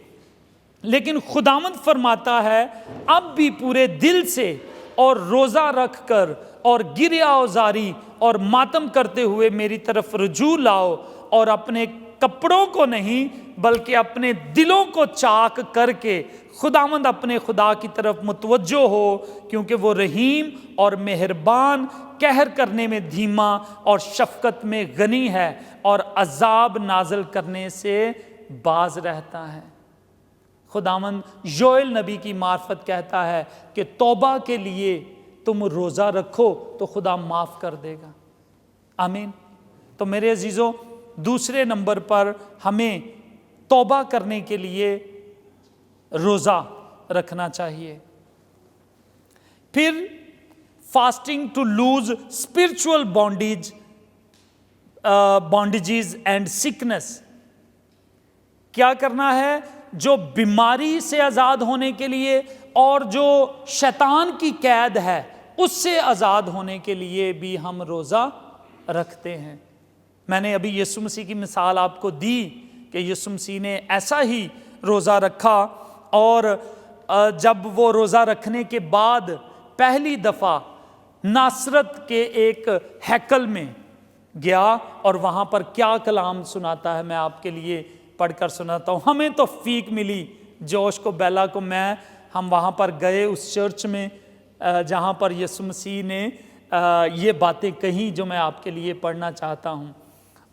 لیکن خداوند فرماتا ہے اب بھی پورے دل سے اور روزہ رکھ کر اور گریہ اوزاری اور ماتم کرتے ہوئے میری طرف رجوع لاؤ، اور اپنے کپڑوں کو نہیں بلکہ اپنے دلوں کو چاک کر کے خداوند اپنے خدا کی طرف متوجہ ہو، کیونکہ وہ رحیم اور مہربان، قہر کرنے میں دھیما اور شفقت میں غنی ہے، اور عذاب نازل کرنے سے باز رہتا ہے۔ خداوند یوئیل نبی کی معرفت کہتا ہے کہ توبہ کے لیے تم روزہ رکھو تو خدا معاف کر دے گا۔ آمین۔ تو میرے عزیزو، دوسرے نمبر پر ہمیں توبہ کرنے کے لیے روزہ رکھنا چاہیے۔ پھر fasting to lose spiritual bondages and sickness, کیا کرنا ہے؟ جو بیماری سے آزاد ہونے کے لیے اور جو شیطان کی قید ہے اس سے آزاد ہونے کے لیے بھی ہم روزہ رکھتے ہیں۔ میں نے ابھی یسوع مسیح کی مثال آپ کو دی کہ یسوع مسیح نے ایسا ہی روزہ رکھا، اور جب وہ روزہ رکھنے کے بعد پہلی دفعہ ناصرت کے ایک ہیکل میں گیا اور وہاں پر کیا کلام سناتا ہے، میں آپ کے لیے پڑھ کر سناتا ہوں۔ ہمیں توفیق ملی، جوش کو، بیلا کو، ہم وہاں پر گئے اس چرچ میں جہاں پر یسوع مسیح نے یہ باتیں کہیں جو میں آپ کے لیے پڑھنا چاہتا ہوں۔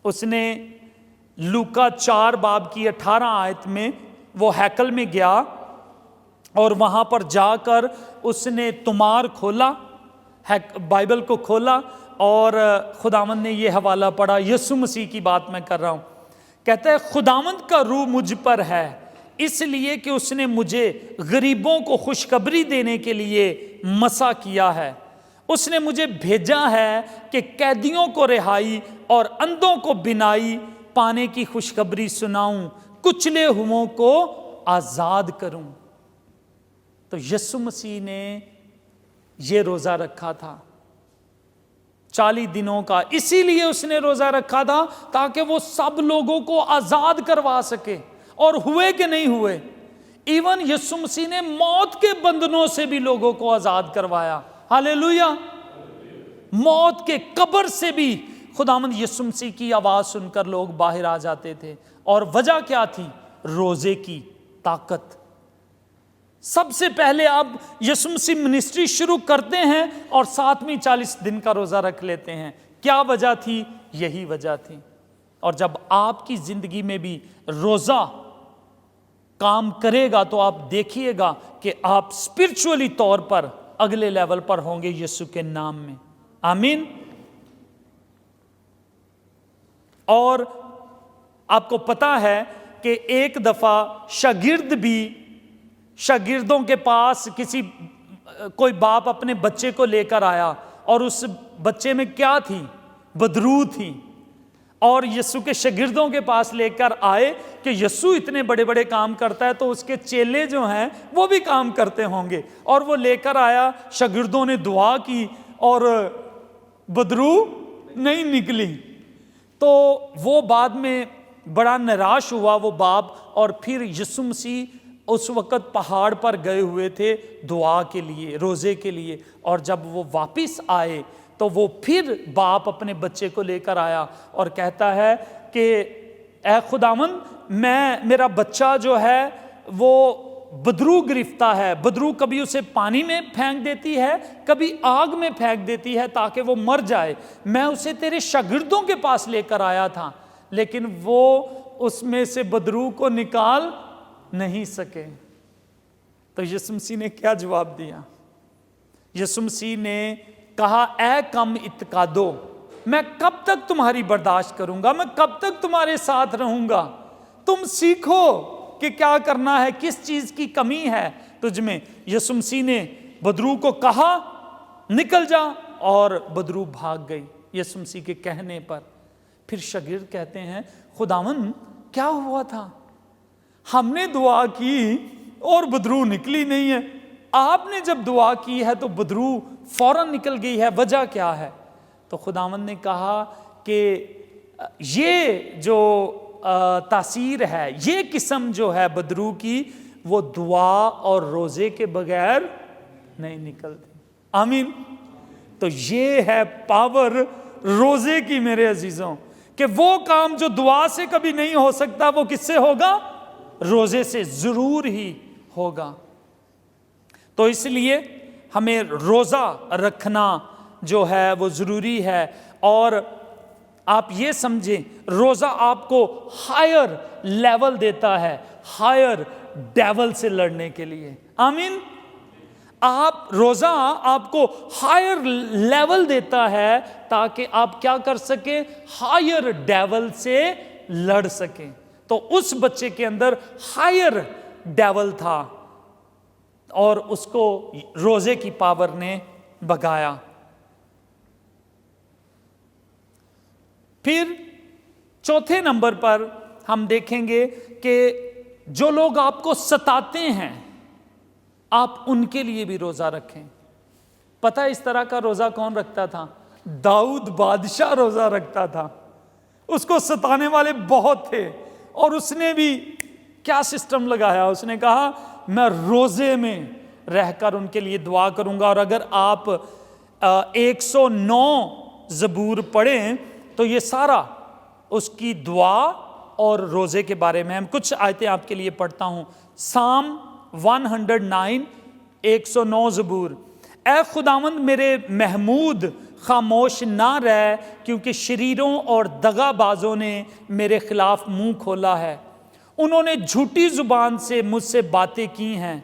اس نے لوکا 4 باب کی 18 آیت میں وہ ہیکل میں گیا اور وہاں پر جا کر اس نے تمار کھولا، بائبل کو کھولا، اور خداوند نے یہ حوالہ پڑھا، یسوع مسیح کی بات میں کر رہا ہوں۔ کہتا ہے خداوند کا روح مجھ پر ہے، اس لیے کہ اس نے مجھے غریبوں کو خوشخبری دینے کے لیے مسا کیا ہے۔ اس نے مجھے بھیجا ہے کہ قیدیوں کو رہائی اور اندھوں کو بینائی پانے کی خوشخبری سناؤں، کچلے ہوئوں کو آزاد کروں۔ تو یسوع مسیح نے یہ روزہ رکھا تھا 40 دنوں کا، اسی لیے اس نے روزہ رکھا تھا تاکہ وہ سب لوگوں کو آزاد کروا سکے، اور ہوئے کہ نہیں ہوئے؟ ایون یسوع مسیح نے موت کے بندنوں سے بھی لوگوں کو آزاد کروایا۔ ہاللیلویہ۔ موت کے قبر سے بھی خداوند یسوع مسیح کی آواز سن کر لوگ باہر آ جاتے تھے، اور وجہ کیا تھی؟ روزے کی طاقت۔ سب سے پہلے اب یسوع مسیح منسٹری شروع کرتے ہیں اور 7ویں 40 دن کا روزہ رکھ لیتے ہیں۔ کیا وجہ تھی؟ یہی وجہ تھی۔ اور جب آپ کی زندگی میں بھی روزہ کام کرے گا تو آپ دیکھیے گا کہ آپ اسپرچولی طور پر اگلے لیول پر ہوں گے یسوع کے نام میں۔ آمین۔ اور آپ کو پتا ہے کہ ایک دفعہ شاگردوں کے پاس کوئی باپ اپنے بچے کو لے کر آیا، اور اس بچے میں کیا تھی؟ بدرو تھی، اور یسوع کے شاگردوں کے پاس لے کر آئے کہ یسوع اتنے بڑے بڑے کام کرتا ہے تو اس کے چیلے جو ہیں وہ بھی کام کرتے ہوں گے. اور وہ لے کر آیا, شاگردوں نے دعا کی اور بدبو نہیں نکلی. تو وہ بعد میں بڑا نراش ہوا وہ باپ, اور پھر یسوع مسیح اس وقت پہاڑ پر گئے ہوئے تھے دعا کے لیے, روزے کے لیے, اور جب وہ واپس آئے تو وہ پھر باپ اپنے بچے کو لے کر آیا اور کہتا ہے کہ اے خداوند میرا بچہ جو ہے وہ بدرو گرفتہ ہے. بدرو کبھی اسے پانی میں پھینک دیتی ہے, کبھی آگ میں پھینک دیتی ہے تاکہ وہ مر جائے. میں اسے تیرے شاگردوں کے پاس لے کر آیا تھا لیکن وہ اس میں سے بدرو کو نکال نہیں سکے. تو یسوع مسیح نے کیا جواب دیا؟ یسوع مسیح نے کہا اے کم اعتقادو, میں کب تک تمہاری برداشت کروں گا, میں کب تک تمہارے ساتھ رہوں گا, تم سیکھو کہ کیا کرنا ہے, کس چیز کی کمی ہے تجھ میں. یسوع مسیح نے بدرو کو کہا نکل جا, اور بدرو بھاگ گئی یسوع مسیح کے کہنے پر. پھر شاگرد کہتے ہیں خداوند کیا ہوا تھا, ہم نے دعا کی اور بدرو نکلی نہیں ہے, آپ نے جب دعا کی ہے تو بدرو فوراً نکل گئی ہے, وجہ کیا ہے؟ تو خداوند نے کہا کہ یہ جو تاثیر ہے, یہ قسم جو ہے بدرو کی, وہ دعا اور روزے کے بغیر نہیں نکلتی. آمین. تو یہ ہے پاور روزے کی میرے عزیزوں, کہ وہ کام جو دعا سے کبھی نہیں ہو سکتا وہ کس سے ہوگا؟ روزے سے ضرور ہی ہوگا. تو اس لیے ہمیں روزہ رکھنا جو ہے وہ ضروری ہے. اور آپ یہ سمجھیں روزہ آپ کو ہائر لیول دیتا ہے, ہائر ڈیول سے لڑنے کے لیے. آمین. آپ روزہ آپ کو ہائر لیول دیتا ہے تاکہ آپ کیا کر سکیں؟ ہائر ڈیول سے لڑ سکیں. تو اس بچے کے اندر ہائر ڈیول تھا اور اس کو روزے کی پاور نے بھگایا. پھر چوتھے نمبر پر ہم دیکھیں گے کہ جو لوگ آپ کو ستاتے ہیں آپ ان کے لیے بھی روزہ رکھیں. پتہ اس طرح کا روزہ کون رکھتا تھا؟ داؤد بادشاہ روزہ رکھتا تھا. اس کو ستانے والے بہت تھے اور اس نے بھی کیا سسٹم لگایا, اس نے کہا میں روزے میں رہ کر ان کے لیے دعا کروں گا. اور اگر آپ 109 زبور پڑھیں تو یہ سارا اس کی دعا اور روزے کے بارے میں. ہم کچھ آیتیں آپ کے لیے پڑھتا ہوں. سام 109 109 زبور. اے خداوند میرے محمود خاموش نہ رہ, کیونکہ شریروں اور دغا بازوں نے میرے خلاف منہ کھولا ہے. انہوں نے جھوٹی زبان سے مجھ سے باتیں کی ہیں,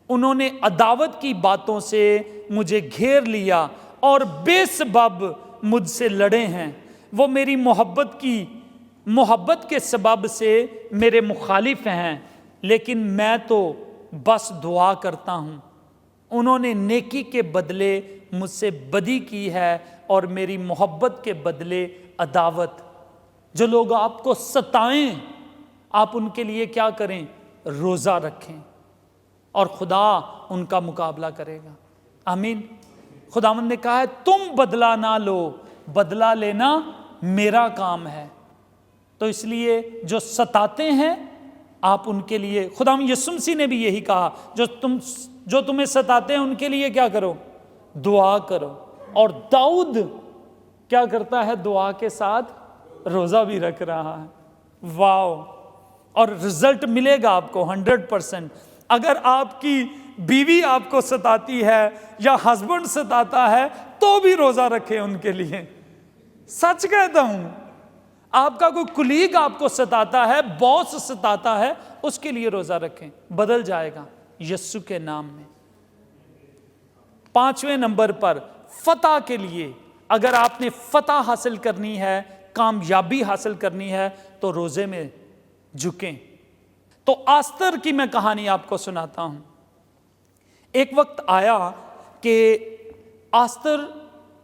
انہوں نے عداوت کی باتوں سے مجھے گھیر لیا اور بے سبب مجھ سے لڑے ہیں. وہ میری محبت کے سبب سے میرے مخالف ہیں, لیکن میں تو بس دعا کرتا ہوں. انہوں نے نیکی کے بدلے مجھ سے بدی کی ہے اور میری محبت کے بدلے عداوت. جو لوگ آپ کو ستائیں آپ ان کے لیے کیا کریں؟ روزہ رکھیں اور خدا ان کا مقابلہ کرے گا. آمین. خداوند نے کہا ہے تم بدلہ نہ لو, بدلہ لینا میرا کام ہے. تو اس لیے جو ستاتے ہیں آپ ان کے لیے, خداوند یسوع مسیح نے بھی یہی کہا, جو تمہیں ستاتے ہیں ان کے لیے کیا کرو؟ دعا کرو. اور داؤد کیا کرتا ہے؟ دعا کے ساتھ روزہ بھی رکھ رہا ہے. واو. اور رزلٹ ملے گا آپ کو 100%. اگر آپ کی بیوی آپ کو ستاتی ہے یا ہسبینڈ ستاتا ہے تو بھی روزہ رکھیں ان کے لیے. سچ کہتا ہوں, آپ کا کوئی کلیگ آپ کو ستاتا ہے, باس ستاتا ہے, اس کے لیے روزہ رکھیں, بدل جائے گا یسوع کے نام میں. 5ویں نمبر پر فتح کے لیے, اگر آپ نے فتح حاصل کرنی ہے, کامیابی حاصل کرنی ہے تو روزے میں جھکیں. تو آستر کی میں کہانی آپ کو سناتا ہوں. ایک وقت آیا کہ آستر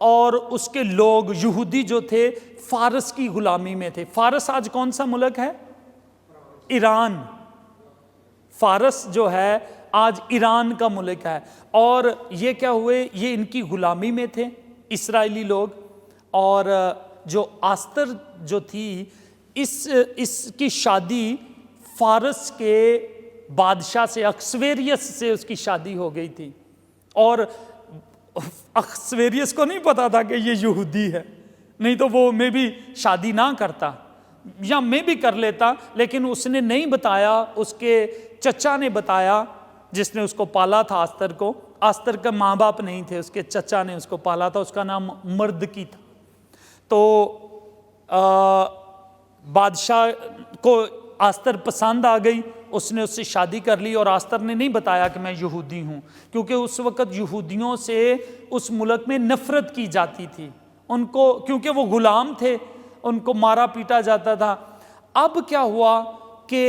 اور اس کے لوگ یہودی جو تھے فارس کی غلامی میں تھے. فارس آج کون سا ملک ہے؟ ایران. فارس جو ہے آج ایران کا ملک ہے. اور یہ کیا ہوئے؟ یہ ان کی غلامی میں تھے اسرائیلی لوگ. اور جو آستر جو تھی اس کی شادی فارس کے بادشاہ سے، اکسویریس سے اس کی شادی ہو گئی تھی. اور اکسویریس کو نہیں پتا تھا کہ یہ یہودی ہے، نہیں تو وہ میں بھی شادی نہ کرتا یا میں بھی کر لیتا، لیکن اس نے نہیں بتایا. اس کے چچا نے بتایا، جس نے اس کو پالا تھا آستر کو. آستر کا ماں باپ نہیں تھے، اس کے چچا نے اس کو پالا تھا. اس کا نام مردکی تھا. تو بادشاہ کو آستر پسند آ گئی، اس نے اس سے شادی کر لی. اور آستر نے نہیں بتایا کہ میں یہودی ہوں، کیونکہ اس وقت یہودیوں سے اس ملک میں نفرت کی جاتی تھی. ان کو کیونکہ وہ غلام تھے، ان کو مارا پیٹا جاتا تھا. اب کیا ہوا کہ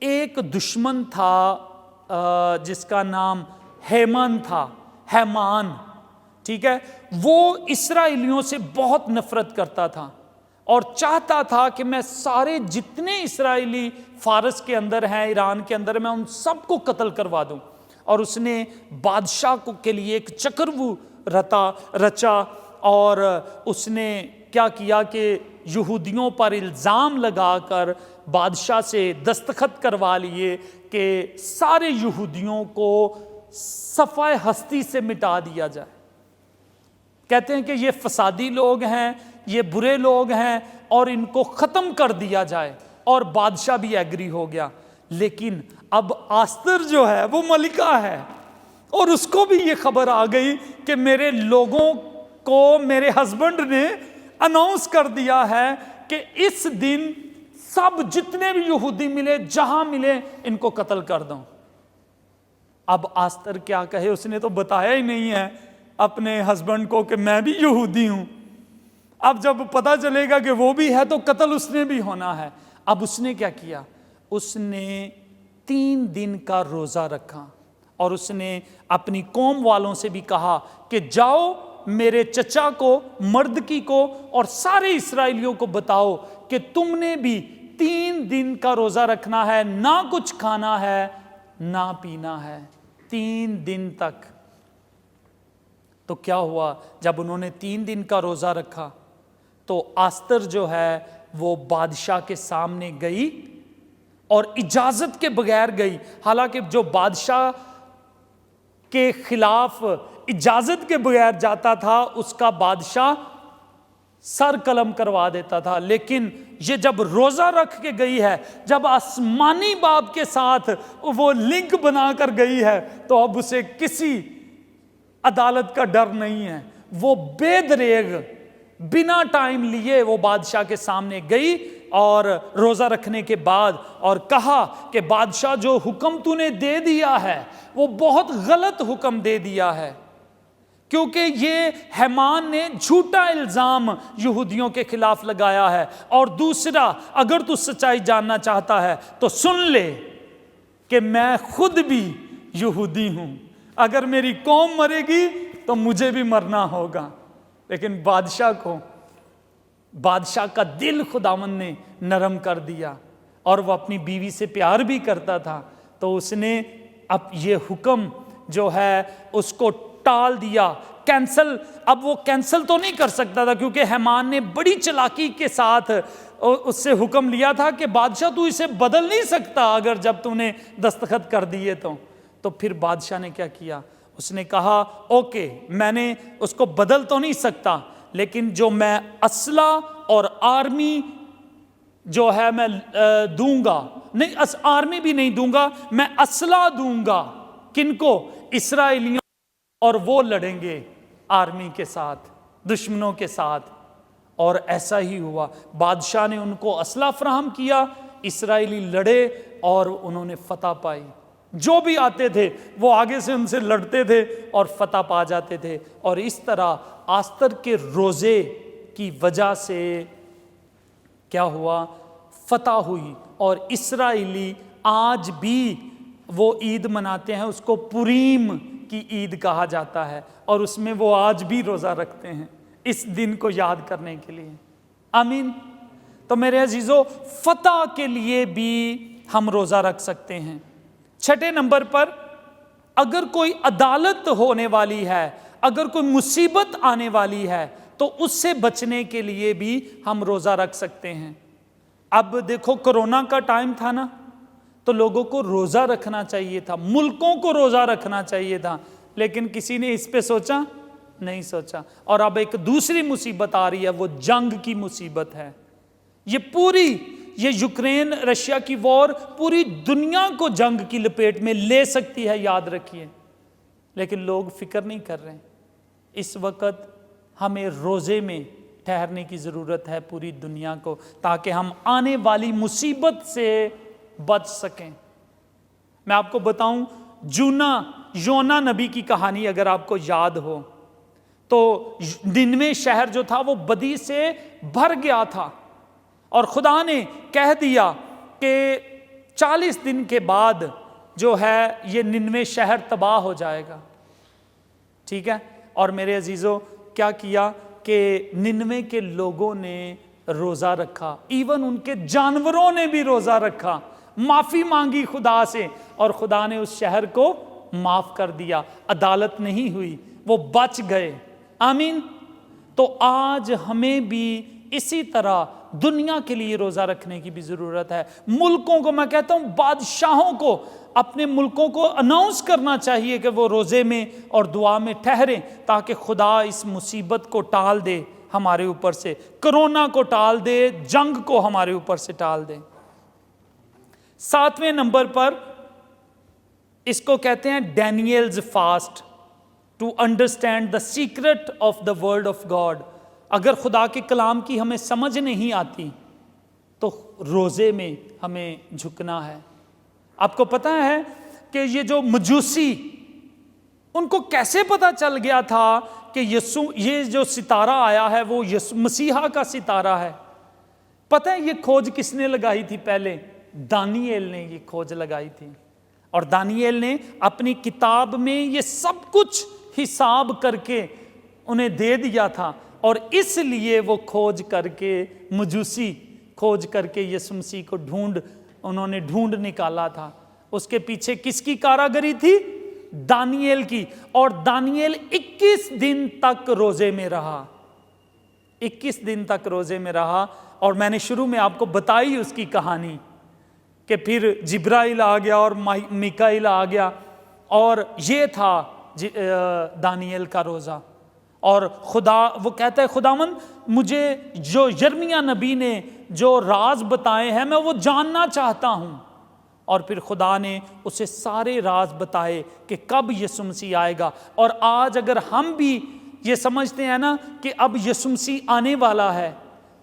ایک دشمن تھا جس کا نام ہیمان تھا. ہیمان، ٹھیک ہے، وہ اسرائیلیوں سے بہت نفرت کرتا تھا اور چاہتا تھا کہ میں سارے جتنے اسرائیلی فارس کے اندر ہیں، ایران کے اندر، میں ان سب کو قتل کروا دوں. اور اس نے بادشاہ کے لیے ایک چکرو رچا. اور اس نے کیا کیا کہ یہودیوں پر الزام لگا کر بادشاہ سے دستخط کروا لیے کہ سارے یہودیوں کو صفحہ ہستی سے مٹا دیا جائے. کہتے ہیں کہ یہ فسادی لوگ ہیں، یہ برے لوگ ہیں، اور ان کو ختم کر دیا جائے. اور بادشاہ بھی ایگری ہو گیا. لیکن اب آستر جو ہے وہ ملکہ ہے، اور اس کو بھی یہ خبر آ گئی کہ میرے لوگوں کو میرے ہسبینڈ نے اناؤنس کر دیا ہے کہ اس دن سب جتنے بھی یہودی ملے، جہاں ملے، ان کو قتل کر دوں. اب آستر کیا کہے؟ اس نے تو بتایا ہی نہیں ہے اپنے ہسبینڈ کو کہ میں بھی یہودی ہوں. اب جب پتہ چلے گا کہ وہ بھی ہے تو قتل اس نے بھی ہونا ہے. اب اس نے کیا کیا؟ اس نے 3 دن کا روزہ رکھا، اور اس نے اپنی قوم والوں سے بھی کہا کہ جاؤ میرے چچا کو، مردکی کو، اور سارے اسرائیلیوں کو بتاؤ کہ تم نے بھی 3 دن کا روزہ رکھنا ہے، نہ کچھ کھانا ہے نہ پینا ہے، 3 دن تک. تو کیا ہوا؟ جب انہوں نے 3 دن کا روزہ رکھا تو آستر جو ہے وہ بادشاہ کے سامنے گئی، اور اجازت کے بغیر گئی. حالانکہ جو بادشاہ کے خلاف اجازت کے بغیر جاتا تھا اس کا بادشاہ سر قلم کروا دیتا تھا. لیکن یہ جب روزہ رکھ کے گئی ہے، جب آسمانی باپ کے ساتھ وہ لنک بنا کر گئی ہے، تو اب اسے کسی عدالت کا ڈر نہیں ہے. وہ بے دریغ بنا ٹائم لیے وہ بادشاہ کے سامنے گئی، اور روزہ رکھنے کے بعد اور کہا کہ بادشاہ جو حکم تو نے دے دیا ہے وہ بہت غلط حکم دے دیا ہے، کیونکہ یہ ہیمان نے جھوٹا الزام یہودیوں کے خلاف لگایا ہے. اور دوسرا، اگر تو سچائی جاننا چاہتا ہے تو سن لے کہ میں خود بھی یہودی ہوں، اگر میری قوم مرے گی تو مجھے بھی مرنا ہوگا. لیکن بادشاہ کا دل خداوند نے نرم کر دیا، اور وہ اپنی بیوی سے پیار بھی کرتا تھا. تو اس نے اب یہ حکم جو ہے اس کو ٹال دیا، کینسل. اب وہ کینسل تو نہیں کر سکتا تھا، کیونکہ ہیمان نے بڑی چلاکی کے ساتھ اس سے حکم لیا تھا کہ بادشاہ تو اسے بدل نہیں سکتا اگر جب تو نے دستخط کر دیے تو پھر بادشاہ نے کیا کیا؟ اس نے کہا اوکے، میں نے اس کو بدل تو نہیں سکتا، لیکن جو میں اسلحہ اور آرمی جو ہے میں دوں گا، نہیں آرمی بھی نہیں دوں گا، میں اسلحہ دوں گا. کن کو؟ اسرائیلیوں، اور وہ لڑیں گے آرمی کے ساتھ، دشمنوں کے ساتھ. اور ایسا ہی ہوا، بادشاہ نے ان کو اسلحہ فراہم کیا، اسرائیلی لڑے اور انہوں نے فتح پائی. جو بھی آتے تھے وہ آگے سے ان سے لڑتے تھے اور فتح پا جاتے تھے. اور اس طرح آستر کے روزے کی وجہ سے کیا ہوا؟ فتح ہوئی. اور اسرائیلی آج بھی وہ عید مناتے ہیں، اس کو پوریم کی عید کہا جاتا ہے، اور اس میں وہ آج بھی روزہ رکھتے ہیں اس دن کو یاد کرنے کے لیے۔ آمین۔ تو میرے عزیزو، فتح کے لیے بھی ہم روزہ رکھ سکتے ہیں۔ چھٹے نمبر پر، اگر کوئی عدالت ہونے والی ہے، اگر کوئی مصیبت آنے والی ہے، تو اس سے بچنے کے لیے بھی ہم روزہ رکھ سکتے ہیں۔ اب دیکھو، کرونا کا ٹائم تھا نا، تو لوگوں کو روزہ رکھنا چاہیے تھا، ملکوں کو روزہ رکھنا چاہیے تھا، لیکن کسی نے اس پہ سوچا نہیں سوچا۔ اور اب ایک دوسری مصیبت آ رہی ہے، وہ جنگ کی مصیبت ہے۔ یہ یوکرین رشیا کی وار پوری دنیا کو جنگ کی لپیٹ میں لے سکتی ہے، یاد رکھیے، لیکن لوگ فکر نہیں کر رہے۔ اس وقت ہمیں روزے میں ٹھہرنے کی ضرورت ہے پوری دنیا کو، تاکہ ہم آنے والی مصیبت سے بچ سکیں۔ میں آپ کو بتاؤں، یونا نبی کی کہانی اگر آپ کو یاد ہو، تو ننوے شہر جو تھا وہ بدی سے بھر گیا تھا، اور خدا نے کہہ دیا کہ 40 دن کے بعد جو ہے یہ ننوے شہر تباہ ہو جائے گا، ٹھیک ہے۔ اور میرے عزیزو، کیا کیا کہ ننوے کے لوگوں نے روزہ رکھا، ایون ان کے جانوروں نے بھی روزہ رکھا، معافی مانگی خدا سے، اور خدا نے اس شہر کو معاف کر دیا، عدالت نہیں ہوئی، وہ بچ گئے۔ آمین۔ تو آج ہمیں بھی اسی طرح دنیا کے لیے روزہ رکھنے کی بھی ضرورت ہے۔ ملکوں کو، میں کہتا ہوں بادشاہوں کو، اپنے ملکوں کو اناؤنس کرنا چاہیے کہ وہ روزے میں اور دعا میں ٹھہریں، تاکہ خدا اس مصیبت کو ٹال دے ہمارے اوپر سے، کرونا کو ٹال دے، جنگ کو ہمارے اوپر سے ٹال دے۔ 7ویں نمبر پر اس کو کہتے ہیں Daniel's fast, to understand the secret of the word of God. اگر خدا کے کلام کی ہمیں سمجھ نہیں آتی تو روزے میں ہمیں جھکنا ہے۔ آپ کو پتہ ہے کہ یہ جو مجوسی، ان کو کیسے پتا چل گیا تھا کہ یہ جو ستارہ آیا ہے وہ مسیحا کا ستارہ ہے؟ پتہ ہے یہ کھوج کس نے لگائی تھی؟ پہلے دانییل نے یہ کھوج لگائی تھی، اور دانییل نے اپنی کتاب میں یہ سب کچھ حساب کر کے انہیں دے دیا تھا، اور اس لیے وہ کھوج کر کے، مجوسی کھوج کر کے یسوع مسیح کو انہوں نے ڈھونڈ نکالا تھا۔ اس کے پیچھے کس کی کاراگری تھی؟ دانییل کی۔ اور دانییل 21 دن تک روزے میں رہا، 21 دن تک روزے میں رہا، اور میں نے شروع میں آپ کو بتائی اس کی کہانی کہ پھر جبرائیل آ گیا اور میکائیل آ گیا، اور یہ تھا دانییل کا روزہ۔ اور وہ کہتا ہے خداوند مجھے جو یرمیہ نبی نے جو راز بتائے ہیں میں وہ جاننا چاہتا ہوں، اور پھر خدا نے اسے سارے راز بتائے کہ کب یسوع مسیح آئے گا۔ اور آج اگر ہم بھی یہ سمجھتے ہیں نا کہ اب یسوع مسیح آنے والا ہے،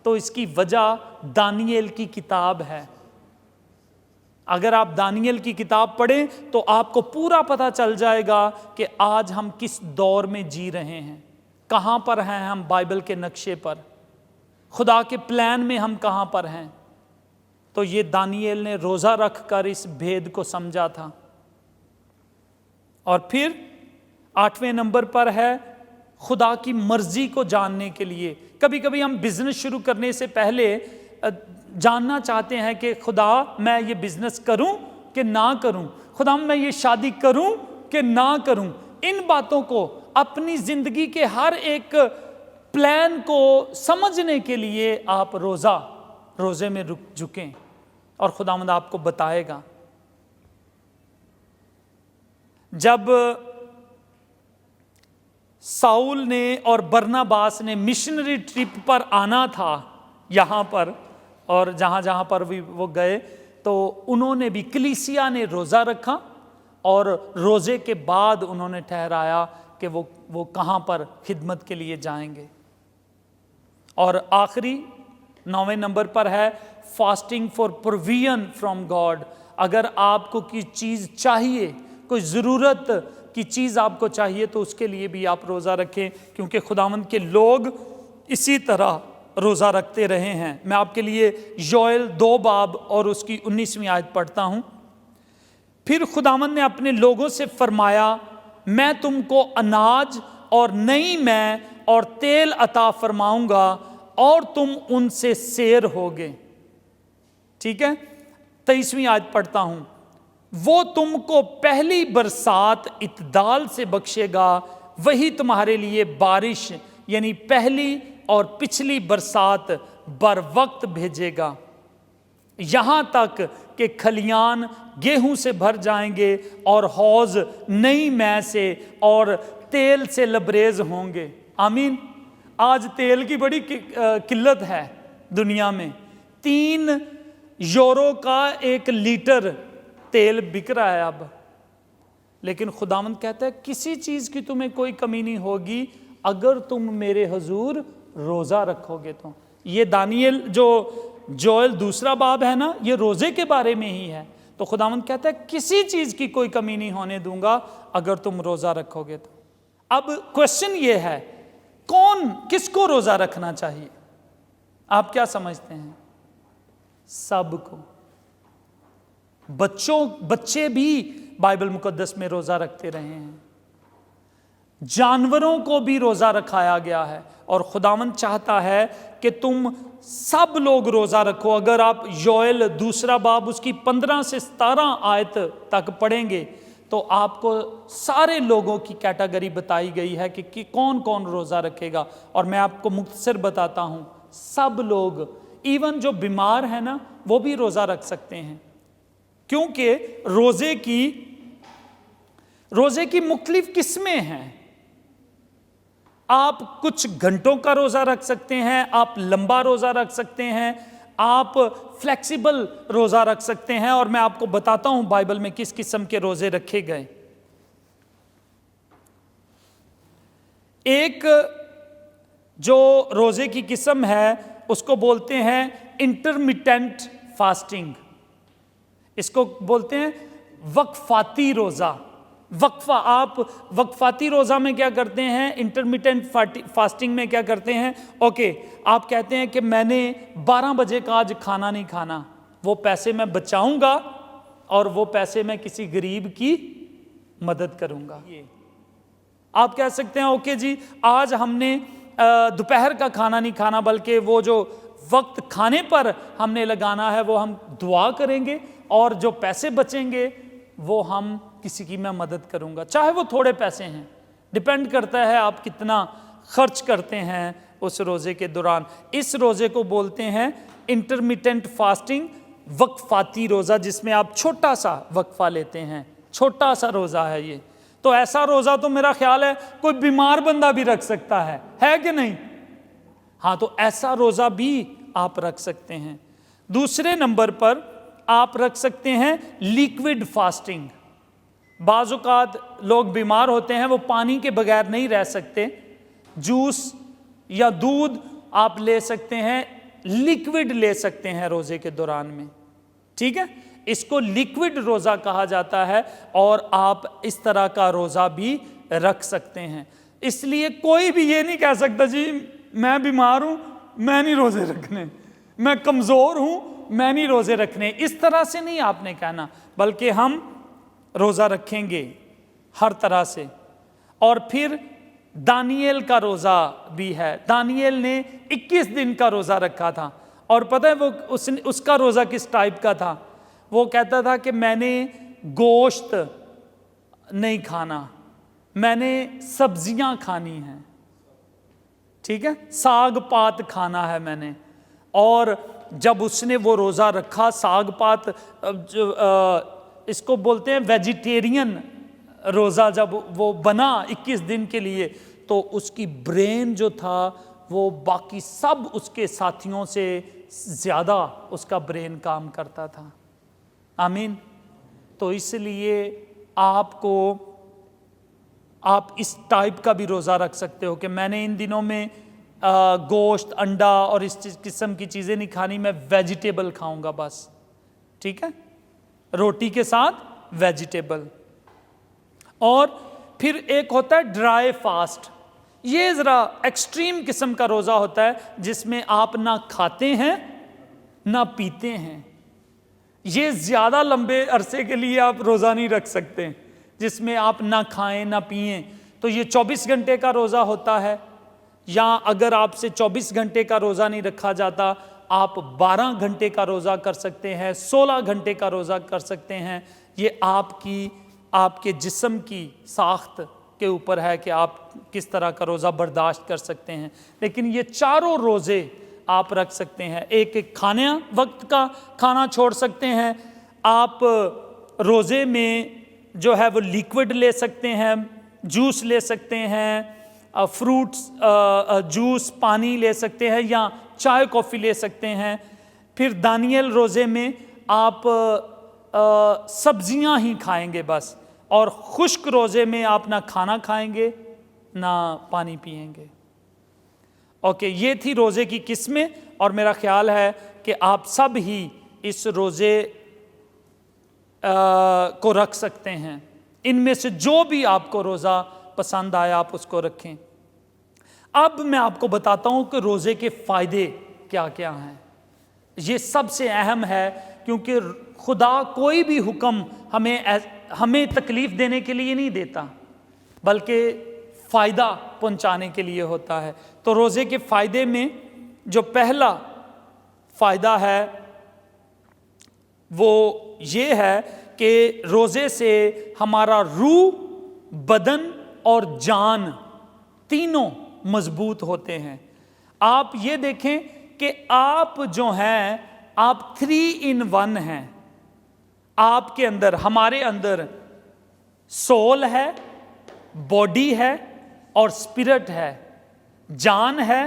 تو اس کی وجہ دانییل کی کتاب ہے۔ اگر آپ دانییل کی کتاب پڑھیں تو آپ کو پورا پتہ چل جائے گا کہ آج ہم کس دور میں جی رہے ہیں، کہاں پر ہیں ہم بائبل کے نقشے پر، خدا کے پلان میں ہم کہاں پر ہیں۔ تو یہ دانییل نے روزہ رکھ کر اس بھید کو سمجھا تھا۔ اور پھر 8ویں نمبر پر ہے خدا کی مرضی کو جاننے کے لیے۔ کبھی کبھی ہم بزنس شروع کرنے سے پہلے جاننا چاہتے ہیں کہ خدا میں یہ بزنس کروں کہ نہ کروں، خدا میں یہ شادی کروں کہ نہ کروں۔ ان باتوں کو اپنی زندگی کے ہر ایک پلان کو سمجھنے کے لیے آپ روزے میں جھکیں، اور خداوند آپ کو بتائے گا۔ جب ساؤل نے اور برناباس نے مشنری ٹرپ پر آنا تھا یہاں پر، اور جہاں جہاں پر بھی وہ گئے، تو انہوں نے بھی، کلیسیا نے روزہ رکھا، اور روزے کے بعد انہوں نے ٹھہرایا کہ وہ کہاں پر خدمت کے لیے جائیں گے۔ اور آخری 9ویں نمبر پر ہے fasting for provision from God. اگر آپ کو کوئی چیز چاہیے، کوئی ضرورت کی چیز آپ کو چاہیے، تو اس کے لیے بھی آپ روزہ رکھیں، کیونکہ خداوند کے لوگ اسی طرح روزہ رکھتے رہے ہیں۔ میں آپ کے لیے یوئیل 2 باب اور اس کی 19ویں آیت پڑھتا ہوں۔ پھر خداوند نے اپنے لوگوں سے فرمایا، میں تم کو اناج اور نئی میں اور تیل عطا فرماؤں گا اور تم ان سے سیر ہوگے. ٹھیک ہے, 23ویں آیت پڑھتا ہوں. وہ تم کو پہلی برسات اعتدال سے بخشے گا, وہی تمہارے لیے بارش یعنی پہلی اور پچھلی برسات بر وقت بھیجے گا, یہاں تک کہ کھلیان گیہوں سے بھر جائیں گے اور حوض نئی میں سے اور تیل سے لبریز ہوں گے. آمین. آج تیل کی بڑی قلت ہے دنیا میں. 3 یورو کا 1 لیٹر تیل بک رہا ہے اب, لیکن خداوند کہتا ہے کسی چیز کی تمہیں کوئی کمی نہیں ہوگی اگر تم میرے حضور روزہ رکھو گے تو. یہ دانیل جو جوئل 2 باب ہے نا, یہ روزے کے بارے میں ہی ہے. تو خداوند کہتا ہے کسی چیز کی کوئی کمی نہیں ہونے دوں گا اگر تم روزہ رکھو گے تو. اب کوشچن یہ ہے, کس کو روزہ رکھنا چاہیے؟ آپ کیا سمجھتے ہیں؟ سب کو. بچے بھی بائبل مقدس میں روزہ رکھتے رہے ہیں, جانوروں کو بھی روزہ رکھایا گیا ہے, اور خداوند چاہتا ہے کہ تم سب لوگ روزہ رکھو. اگر آپ یوئل 2 باب اس کی 15 سے 17 آیت تک پڑھیں گے تو آپ کو سارے لوگوں کی کیٹیگری بتائی گئی ہے کہ کون کون روزہ رکھے گا. اور میں آپ کو مختصر بتاتا ہوں, سب لوگ, ایون جو بیمار ہیں نا وہ بھی روزہ رکھ سکتے ہیں, کیونکہ روزے کی مختلف قسمیں ہیں. آپ کچھ گھنٹوں کا روزہ رکھ سکتے ہیں, آپ لمبا روزہ رکھ سکتے ہیں, آپ فلیکسیبل روزہ رکھ سکتے ہیں, اور میں آپ کو بتاتا ہوں بائبل میں کس قسم کے روزے رکھے گئے. ایک جو روزے کی قسم ہے اس کو بولتے ہیں انٹرمیٹنٹ فاسٹنگ, اس کو بولتے ہیں وقفاتی روزہ. آپ وقفاتی روزہ میں کیا کرتے ہیں, انٹرمیٹنٹ فاسٹنگ میں کیا کرتے ہیں, اوکے آپ کہتے ہیں کہ میں نے 12 بجے کا آج کھانا نہیں کھانا, وہ پیسے میں بچاؤں گا اور وہ پیسے میں کسی غریب کی مدد کروں گا. آپ کہہ سکتے ہیں اوکے جی آج ہم نے دوپہر کا کھانا نہیں کھانا, بلکہ وہ جو وقت کھانے پر ہم نے لگانا ہے وہ ہم دعا کریں گے, اور جو پیسے بچیں گے وہ ہم کسی کی میں مدد کروں گا, چاہے وہ تھوڑے پیسے ہیں. ڈیپینڈ کرتا ہے آپ کتنا خرچ کرتے ہیں اس روزے کے دوران. اس روزے کو بولتے ہیں انٹرمیٹنٹ فاسٹنگ, وقفاتی روزہ, جس میں آپ چھوٹا سا وقفہ لیتے ہیں. چھوٹا سا روزہ ہے یہ. تو ایسا روزہ تو میرا خیال ہے کوئی بیمار بندہ بھی رکھ سکتا ہے کہ نہیں؟ ہاں, تو ایسا روزہ بھی آپ رکھ سکتے ہیں. دوسرے نمبر پر آپ رکھ سکتے ہیں لیکوڈ فاسٹنگ. بعض اوقات لوگ بیمار ہوتے ہیں, وہ پانی کے بغیر نہیں رہ سکتے, جوس یا دودھ آپ لے سکتے ہیں, لیکوڈ لے سکتے ہیں روزے کے دوران میں. ٹھیک ہے, اس کو لیکوڈ روزہ کہا جاتا ہے, اور آپ اس طرح کا روزہ بھی رکھ سکتے ہیں. اس لیے کوئی بھی یہ نہیں کہہ سکتا جی میں بیمار ہوں میں نہیں روزے رکھنے, میں کمزور ہوں میں نہیں روزے رکھنے. اس طرح سے نہیں آپ نے کہنا, بلکہ ہم روزہ رکھیں گے ہر طرح سے. اور پھر دانیل کا روزہ بھی ہے. دانیل نے 21 دن کا روزہ رکھا تھا, اور پتہ ہے وہ اس کا روزہ کس ٹائپ کا تھا؟ وہ کہتا تھا کہ میں نے گوشت نہیں کھانا, میں نے سبزیاں کھانی ہیں. ٹھیک ہے, ساگ پات کھانا ہے میں نے. اور جب اس نے وہ روزہ رکھا, ساگ پات اس کو بولتے ہیں ویجیٹیرین روزہ, جب وہ بنا 21 دن کے لیے, تو اس کی برین جو تھا وہ باقی سب اس کے ساتھیوں سے زیادہ اس کا برین کام کرتا تھا. آمین. تو اس لیے آپ اس ٹائپ کا بھی روزہ رکھ سکتے ہو کہ میں نے ان دنوں میں گوشت, انڈا اور اس قسم کی چیزیں نہیں کھانی, میں ویجیٹیبل کھاؤں گا بس. ٹھیک ہے, روٹی کے ساتھ ویجیٹیبل. اور پھر ایک ہوتا ہے ڈرائی فاسٹ. یہ ذرا ایکسٹریم قسم کا روزہ ہوتا ہے جس میں آپ نہ کھاتے ہیں نہ پیتے ہیں. یہ زیادہ لمبے عرصے کے لیے آپ روزہ نہیں رکھ سکتے, جس میں آپ نہ کھائیں نہ پئیں، تو یہ 24 گھنٹے کا روزہ ہوتا ہے. یا اگر آپ سے 24 گھنٹے کا روزہ نہیں رکھا جاتا، آپ 12 گھنٹے کا روزہ کر سکتے ہیں، 16 گھنٹے کا روزہ کر سکتے ہیں. یہ آپ کے جسم کی ساخت کے اوپر ہے کہ آپ کس طرح کا روزہ برداشت کر سکتے ہیں. لیکن یہ چاروں روزے آپ رکھ سکتے ہیں. ایک کھانے وقت کا کھانا چھوڑ سکتے ہیں. آپ روزے میں جو ہے وہ لیکوڈ لے سکتے ہیں، جوس لے سکتے ہیں، فروٹس جوس، پانی لے سکتے ہیں، یا چائے کافی لے سکتے ہیں. پھر دانیل روزے میں آپ سبزیاں ہی کھائیں گے بس، اور خشک روزے میں آپ نہ کھانا کھائیں گے نہ پانی پئیں گے. اوکے، یہ تھی روزے کی قسمیں، اور میرا خیال ہے کہ آپ سب ہی اس روزے کو رکھ سکتے ہیں. ان میں سے جو بھی آپ کو روزہ پسند آئے آپ اس کو رکھیں. اب میں آپ کو بتاتا ہوں کہ روزے کے فائدے کیا کیا ہیں. یہ سب سے اہم ہے، کیونکہ خدا کوئی بھی حکم ہمیں تکلیف دینے کے لیے نہیں دیتا، بلکہ فائدہ پہنچانے کے لیے ہوتا ہے. تو روزے کے فائدے میں جو پہلا فائدہ ہے وہ یہ ہے کہ روزے سے ہمارا روح، بدن اور جان تینوں مضبوط ہوتے ہیں. آپ یہ دیکھیں کہ آپ جو ہیں آپ 3 in 1 ہیں. آپ کے اندر، ہمارے اندر سول ہے، باڈی ہے اور اسپرٹ ہے، جان ہے،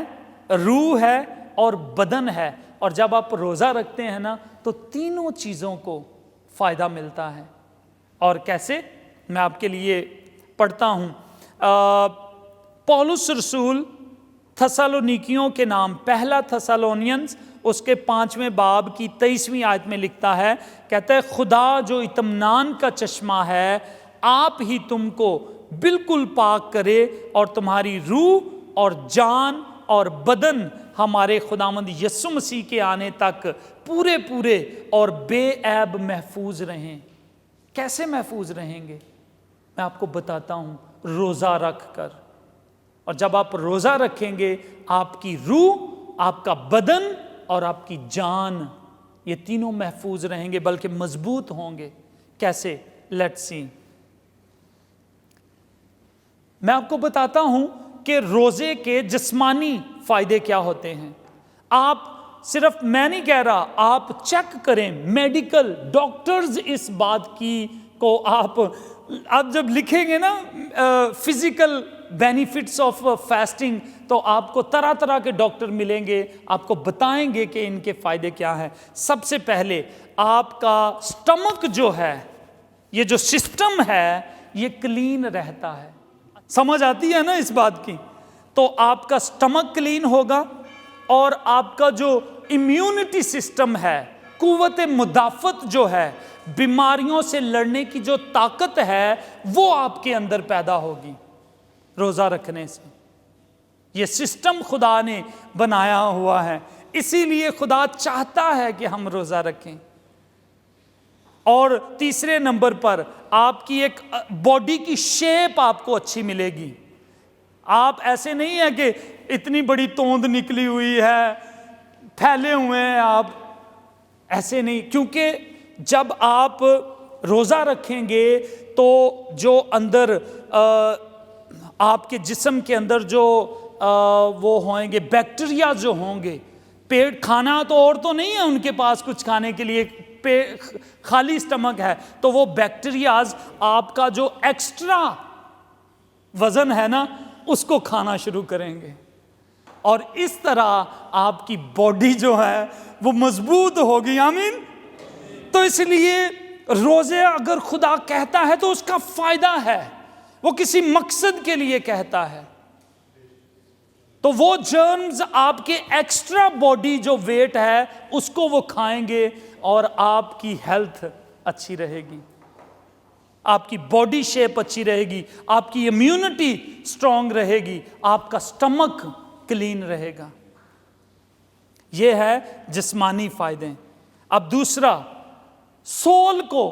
روح ہے اور بدن ہے. اور جب آپ روزہ رکھتے ہیں نا تو تینوں چیزوں کو فائدہ ملتا ہے. اور کیسے؟ میں آپ کے لیے پڑھتا ہوں. پولس رسول تھسالونیکیوں کے نام، پہلا تھسالونینس اس کے 5ویں باب کی 23ویں آیت میں لکھتا ہے، کہتا ہے خدا جو اطمینان کا چشمہ ہے آپ ہی تم کو بالکل پاک کرے، اور تمہاری روح اور جان اور بدن ہمارے خداوند یسوع مسیح کے آنے تک پورے اور بے عیب محفوظ رہیں. کیسے محفوظ رہیں گے؟ میں آپ کو بتاتا ہوں، روزہ رکھ کر. اور جب آپ روزہ رکھیں گے، آپ کی روح، آپ کا بدن اور آپ کی جان، یہ تینوں محفوظ رہیں گے، بلکہ مضبوط ہوں گے. کیسے؟ Let's see. میں آپ کو بتاتا ہوں کہ روزے کے جسمانی فائدے کیا ہوتے ہیں. آپ صرف، میں نہیں کہہ رہا، آپ چیک کریں، میڈیکل ڈاکٹرز اس بات کی کو آپ جب لکھیں گے نا فزیکل بینیفٹس آف فاسٹنگ، تو آپ کو طرح طرح کے ڈاکٹر ملیں گے، آپ کو بتائیں گے کہ ان کے فائدے کیا ہیں. سب سے پہلے آپ کا سٹمک جو ہے، یہ جو سسٹم ہے، یہ کلین رہتا ہے. سمجھ آتی ہے نا اس بات کی؟ تو آپ کا سٹمک کلین ہوگا، اور آپ کا جو امیونٹی سسٹم ہے، قوت مدافعت جو ہے، بیماریوں سے لڑنے کی جو طاقت ہے، وہ آپ کے اندر پیدا ہوگی روزہ رکھنے سے. یہ سسٹم خدا نے بنایا ہوا ہے، اسی لیے خدا چاہتا ہے کہ ہم روزہ رکھیں. اور تیسرے نمبر پر آپ کی ایک باڈی کی شیپ آپ کو اچھی ملے گی. آپ ایسے نہیں ہے کہ اتنی بڑی توند نکلی ہوئی ہے، پھیلے ہوئے ہیں آپ، ایسے نہیں. کیونکہ جب آپ روزہ رکھیں گے تو جو اندر آپ کے جسم کے اندر جو وہ ہوں گے بیکٹیریا جو ہوں گے، پیٹ کھانا تو اور تو نہیں ہے ان کے پاس کچھ کھانے کے لیے، خالی سٹمک ہے، تو وہ بیکٹیریاز آپ کا جو ایکسٹرا وزن ہے نا اس کو کھانا شروع کریں گے، اور اس طرح آپ کی باڈی جو ہے وہ مضبوط ہوگی. آمین. تو اس لیے روزے اگر خدا کہتا ہے تو اس کا فائدہ ہے، وہ کسی مقصد کے لیے کہتا ہے. تو وہ جرمز آپ کے ایکسٹرا باڈی جو ویٹ ہے اس کو وہ کھائیں گے، اور آپ کی ہیلتھ اچھی رہے گی، آپ کی باڈی شیپ اچھی رہے گی، آپ کی امیونٹی سٹرونگ رہے گی، آپ کا سٹمک کلین رہے گا. یہ ہے جسمانی فائدے. اب دوسرا، سول کو،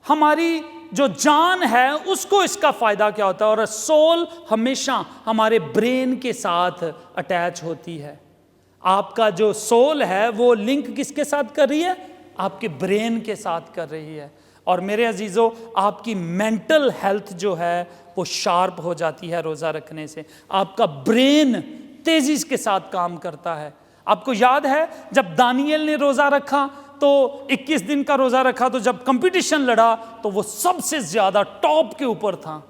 ہماری جو جان ہے اس کو اس کا فائدہ کیا ہوتا ہے. اور سول ہمیشہ ہمارے برین کے ساتھ اٹیچ ہوتی ہے. آپ کا جو سول ہے وہ لنک کس کے ساتھ کر رہی ہے؟ آپ کے برین کے ساتھ کر رہی ہے. اور میرے عزیزو آپ کی مینٹل ہیلتھ جو ہے وہ شارپ ہو جاتی ہے روزہ رکھنے سے. آپ کا برین تیزی کے ساتھ کام کرتا ہے. آپ کو یاد ہے جب دانیل نے روزہ رکھا تو 21 دن کا روزہ رکھا تو جب کمپٹیشن لڑا تو وہ سب سے زیادہ ٹاپ کے اوپر تھا.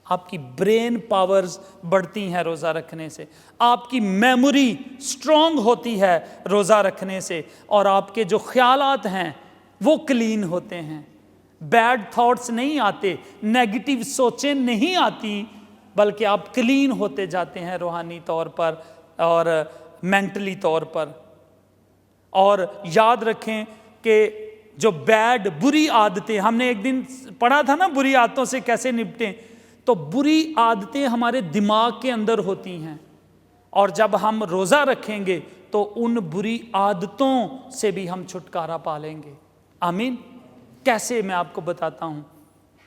آپ کی برین پاورز بڑھتی ہیں روزہ رکھنے سے. آپ کی میموری سٹرونگ ہوتی ہے روزہ رکھنے سے. اور آپ کے جو خیالات ہیں وہ کلین ہوتے ہیں. بیڈ تھاٹس نہیں آتے, نیگیٹو سوچیں نہیں آتی, بلکہ آپ کلین ہوتے جاتے ہیں روحانی طور پر اور مینٹلی طور پر. اور یاد رکھیں کہ جو بری عادتیں, ہم نے ایک دن پڑھا تھا نا بری عادتوں سے کیسے نپٹیں. تو بری عادتیں ہمارے دماغ کے اندر ہوتی ہیں, اور جب ہم روزہ رکھیں گے تو ان بری عادتوں سے بھی ہم چھٹکارا پا لیں گے. آمین. کیسے میں آپ کو بتاتا ہوں.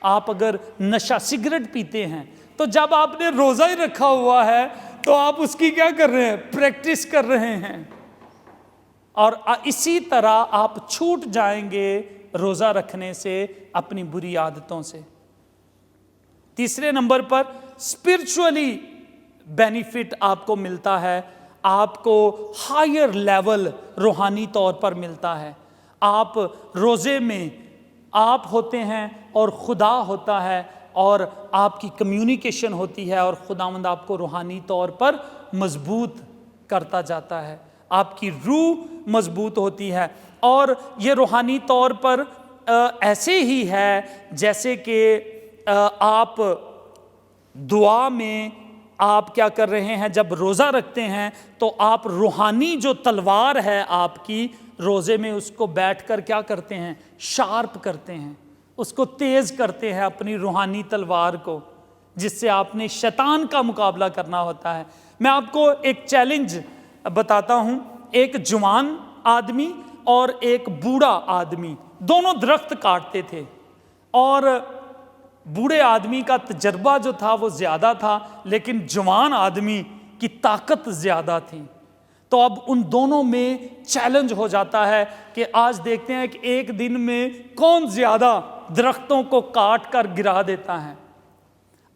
آپ اگر نشہ سگریٹ پیتے ہیں تو جب آپ نے روزہ ہی رکھا ہوا ہے تو آپ اس کی کیا کر رہے ہیں؟ پریکٹس کر رہے ہیں. اور اسی طرح آپ چھوٹ جائیں گے روزہ رکھنے سے اپنی بری عادتوں سے. تیسرے نمبر پر اسپرچولی بینیفٹ آپ کو ملتا ہے. آپ کو ہائر لیول روحانی طور پر ملتا ہے. آپ روزے میں آپ ہوتے ہیں اور خدا ہوتا ہے, اور آپ کی کمیونیکیشن ہوتی ہے, اور خداوند آپ کو روحانی طور پر مضبوط کرتا جاتا ہے. آپ کی روح مضبوط ہوتی ہے. اور یہ روحانی طور پر ایسے ہی ہے جیسے کہ آپ دعا میں آپ کیا کر رہے ہیں. جب روزہ رکھتے ہیں تو آپ روحانی جو تلوار ہے آپ کی روزے میں اس کو بیٹھ کر کیا کرتے ہیں؟ شارپ کرتے ہیں, اس کو تیز کرتے ہیں, اپنی روحانی تلوار کو, جس سے آپ نے شیطان کا مقابلہ کرنا ہوتا ہے. میں آپ کو ایک چیلنج بتاتا ہوں. ایک جوان آدمی اور ایک بوڑھا آدمی دونوں درخت کاٹتے تھے, اور بوڑھے آدمی کا تجربہ جو تھا وہ زیادہ تھا, لیکن جوان آدمی کی طاقت زیادہ تھی. تو اب ان دونوں میں چیلنج ہو جاتا ہے کہ آج دیکھتے ہیں کہ ایک دن میں کون زیادہ درختوں کو کاٹ کر گرا دیتا ہے.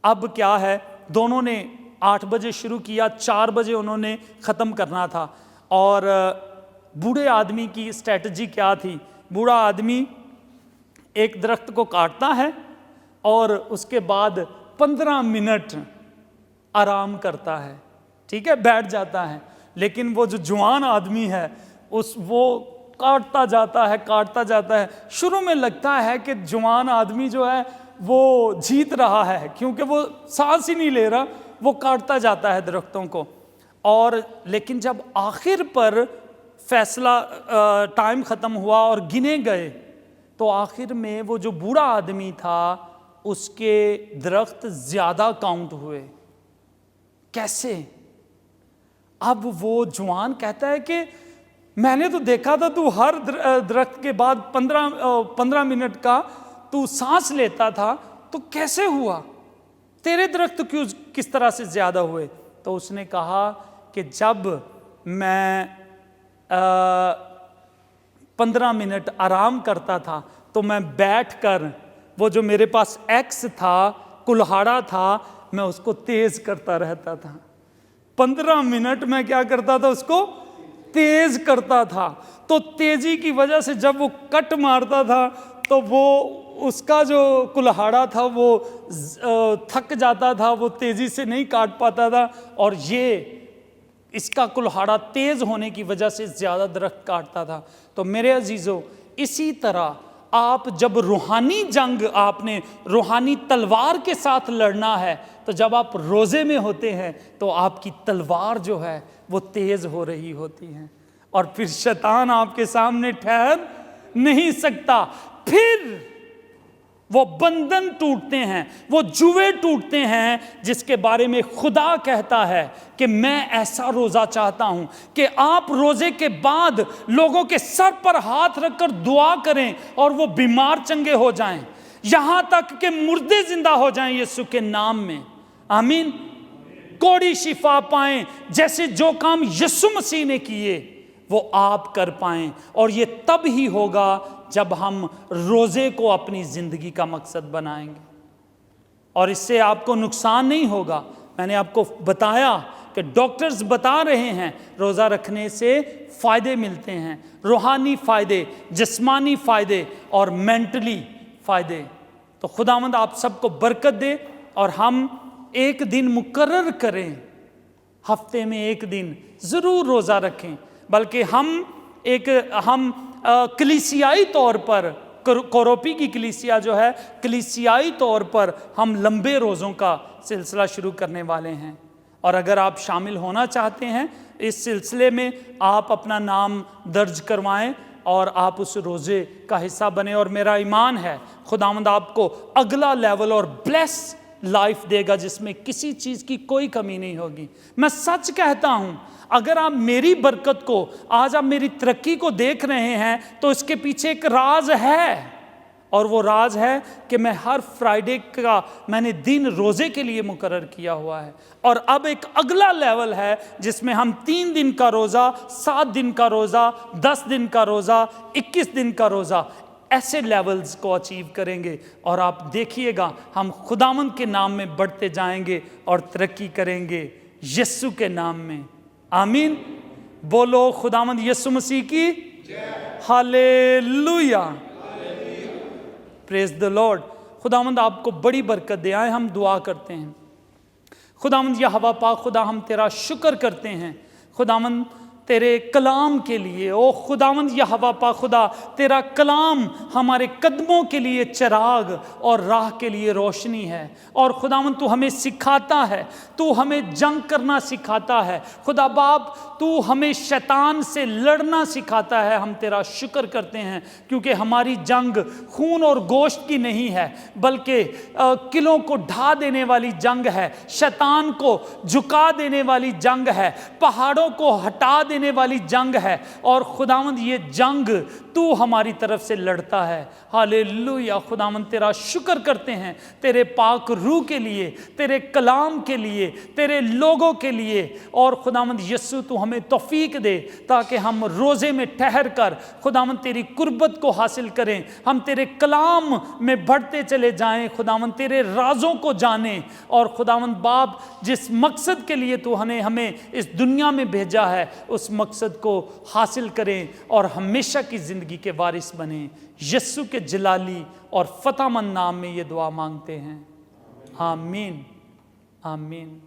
اب کیا ہے, دونوں نے 8 بجے شروع کیا, 4 بجے انہوں نے ختم کرنا تھا. اور بوڑھے آدمی کی اسٹریٹجی کیا تھی؟ بوڑھا آدمی ایک درخت کو کاٹتا ہے اور اس کے بعد 15 منٹ آرام کرتا ہے, ٹھیک ہے, بیٹھ جاتا ہے. لیکن وہ جو جوان آدمی ہے وہ کاٹتا جاتا ہے. شروع میں لگتا ہے کہ جوان آدمی جو ہے وہ جیت رہا ہے, کیونکہ وہ سانس ہی نہیں لے رہا, وہ کاٹتا جاتا ہے درختوں کو. اور لیکن جب آخر پر فیصلہ ٹائم ختم ہوا اور گنے گئے تو آخر میں وہ جو بوڑھا آدمی تھا اس کے درخت زیادہ کاؤنٹ ہوئے. کیسے؟ اب وہ جوان کہتا ہے کہ میں نے تو دیکھا تھا تو ہر درخت کے بعد 15 منٹ کا تو سانس لیتا تھا, تو کیسے ہوا؟ تیرے درخت کیوں کس طرح سے زیادہ ہوئے؟ تو اس نے کہا کہ جب میں 15 منٹ آرام کرتا تھا تو میں بیٹھ کر وہ جو میرے پاس ایکس تھا, کلہاڑا تھا, میں اس کو تیز کرتا رہتا تھا. 15 منٹ میں کیا کرتا تھا؟ اس کو تیز کرتا تھا. تو تیزی کی وجہ سے جب وہ کٹ مارتا تھا تو وہ اس کا جو کلہاڑا تھا وہ تھک جاتا تھا, وہ تیزی سے نہیں کاٹ پاتا تھا, اور یہ اس کا کلہاڑا تیز ہونے کی وجہ سے زیادہ درخت کاٹتا تھا. تو میرے عزیزو اسی طرح آپ جب روحانی جنگ آپ نے روحانی تلوار کے ساتھ لڑنا ہے, تو جب آپ روزے میں ہوتے ہیں تو آپ کی تلوار جو ہے وہ تیز ہو رہی ہوتی ہے, اور پھر شیطان آپ کے سامنے ٹھہر نہیں سکتا. پھر وہ بندھن ٹوٹتے ہیں, وہ جوئے ٹوٹتے ہیں جس کے بارے میں خدا کہتا ہے کہ میں ایسا روزہ چاہتا ہوں کہ آپ روزے کے بعد لوگوں کے سر پر ہاتھ رکھ کر دعا کریں اور وہ بیمار چنگے ہو جائیں. یہاں تک کہ مردے زندہ ہو جائیں یسوع کے نام میں. آمین. کوڑی شفا پائیں. جیسے جو کام یسوع مسیح نے کیے وہ آپ کر پائیں. اور یہ تب ہی ہوگا جب ہم روزے کو اپنی زندگی کا مقصد بنائیں گے. اور اس سے آپ کو نقصان نہیں ہوگا. میں نے آپ کو بتایا کہ ڈاکٹرز بتا رہے ہیں روزہ رکھنے سے فائدے ملتے ہیں. روحانی فائدے، جسمانی فائدے اور مینٹلی فائدے. تو خداوند آپ سب کو برکت دے. اور ہم ایک دن مقرر کریں، ہفتے میں ایک دن ضرور روزہ رکھیں. بلکہ ہم کلیسیائی طور پر، کوروپی کی کلیسیا جو ہے، کلیسیائی طور پر ہم لمبے روزوں کا سلسلہ شروع کرنے والے ہیں. اور اگر آپ شامل ہونا چاہتے ہیں اس سلسلے میں، آپ اپنا نام درج کروائیں اور آپ اس روزے کا حصہ بنیں. اور میرا ایمان ہے خداوند آپ کو اگلا لیول اور بلیس لائف دے گا جس میں کسی چیز کی کوئی کمی نہیں ہوگی. میں سچ کہتا ہوں، اگر آپ میری برکت کو، آج آپ میری ترقی کو دیکھ رہے ہیں تو اس کے پیچھے ایک راز ہے. اور وہ راز ہے کہ میں ہر فرائیڈے کا میں نے دن روزے کے لیے مقرر کیا ہوا ہے. اور اب ایک اگلا لیول ہے جس میں ہم 3 دن کا روزہ، 7 دن کا روزہ، 10 دن کا روزہ، 21 دن کا روزہ، ایسے لیولز کو اچیو کریں گے. اور آپ دیکھیے گا ہم خداوند کے نام میں بڑھتے جائیں گے اور ترقی کریں گے یسوع کے نام میں. آمین. بولو خداوند یسوع مسیح کی ہالےلویا. پریز دی لارڈ. خداوند آپ کو بڑی برکت دے. آئے ہم دعا کرتے ہیں. خداوند یہوہ پاک خدا، ہم تیرا شکر کرتے ہیں خداوند تیرے کلام کے لیے. او خداوند یہوہ پاک خدا، تیرا کلام ہمارے قدموں کے لیے چراغ اور راہ کے لیے روشنی ہے. اور خداوند تو ہمیں سکھاتا ہے، تو ہمیں جنگ کرنا سکھاتا ہے. خدا باپ تو ہمیں شیطان سے لڑنا سکھاتا ہے. ہم تیرا شکر کرتے ہیں کیونکہ ہماری جنگ خون اور گوشت کی نہیں ہے، بلکہ قلعوں کو ڈھا دینے والی جنگ ہے، شیطان کو جھکا دینے والی جنگ ہے، پہاڑوں کو ہٹا دینے والی جنگ ہے. اور خداوند یہ جنگ تو ہماری طرف سے لڑتا ہے. ہالےلویا. خداوند تیرا شکر کرتے ہیں تیرے پاک روح کے لیے، تیرے کلام کے لیے، تیرے لوگوں کے لیے. اور خداوند یسوع تو ہمیں توفیق دے تاکہ ہم روزے میں ٹھہر کر خداوند تیری قربت کو حاصل کریں. ہم تیرے کلام میں بڑھتے چلے جائیں خداوند، تیرے رازوں کو جانیں. اور خداوند باپ جس مقصد کے لیے تو ہمیں اس دنیا میں بھیجا ہے اس مقصد کو حاصل کریں اور ہمیشہ کی زندگی کے وارث بنیں. یسوع کے جلالی اور فتح مند نام میں یہ دعا مانگتے ہیں. آمین. آمین.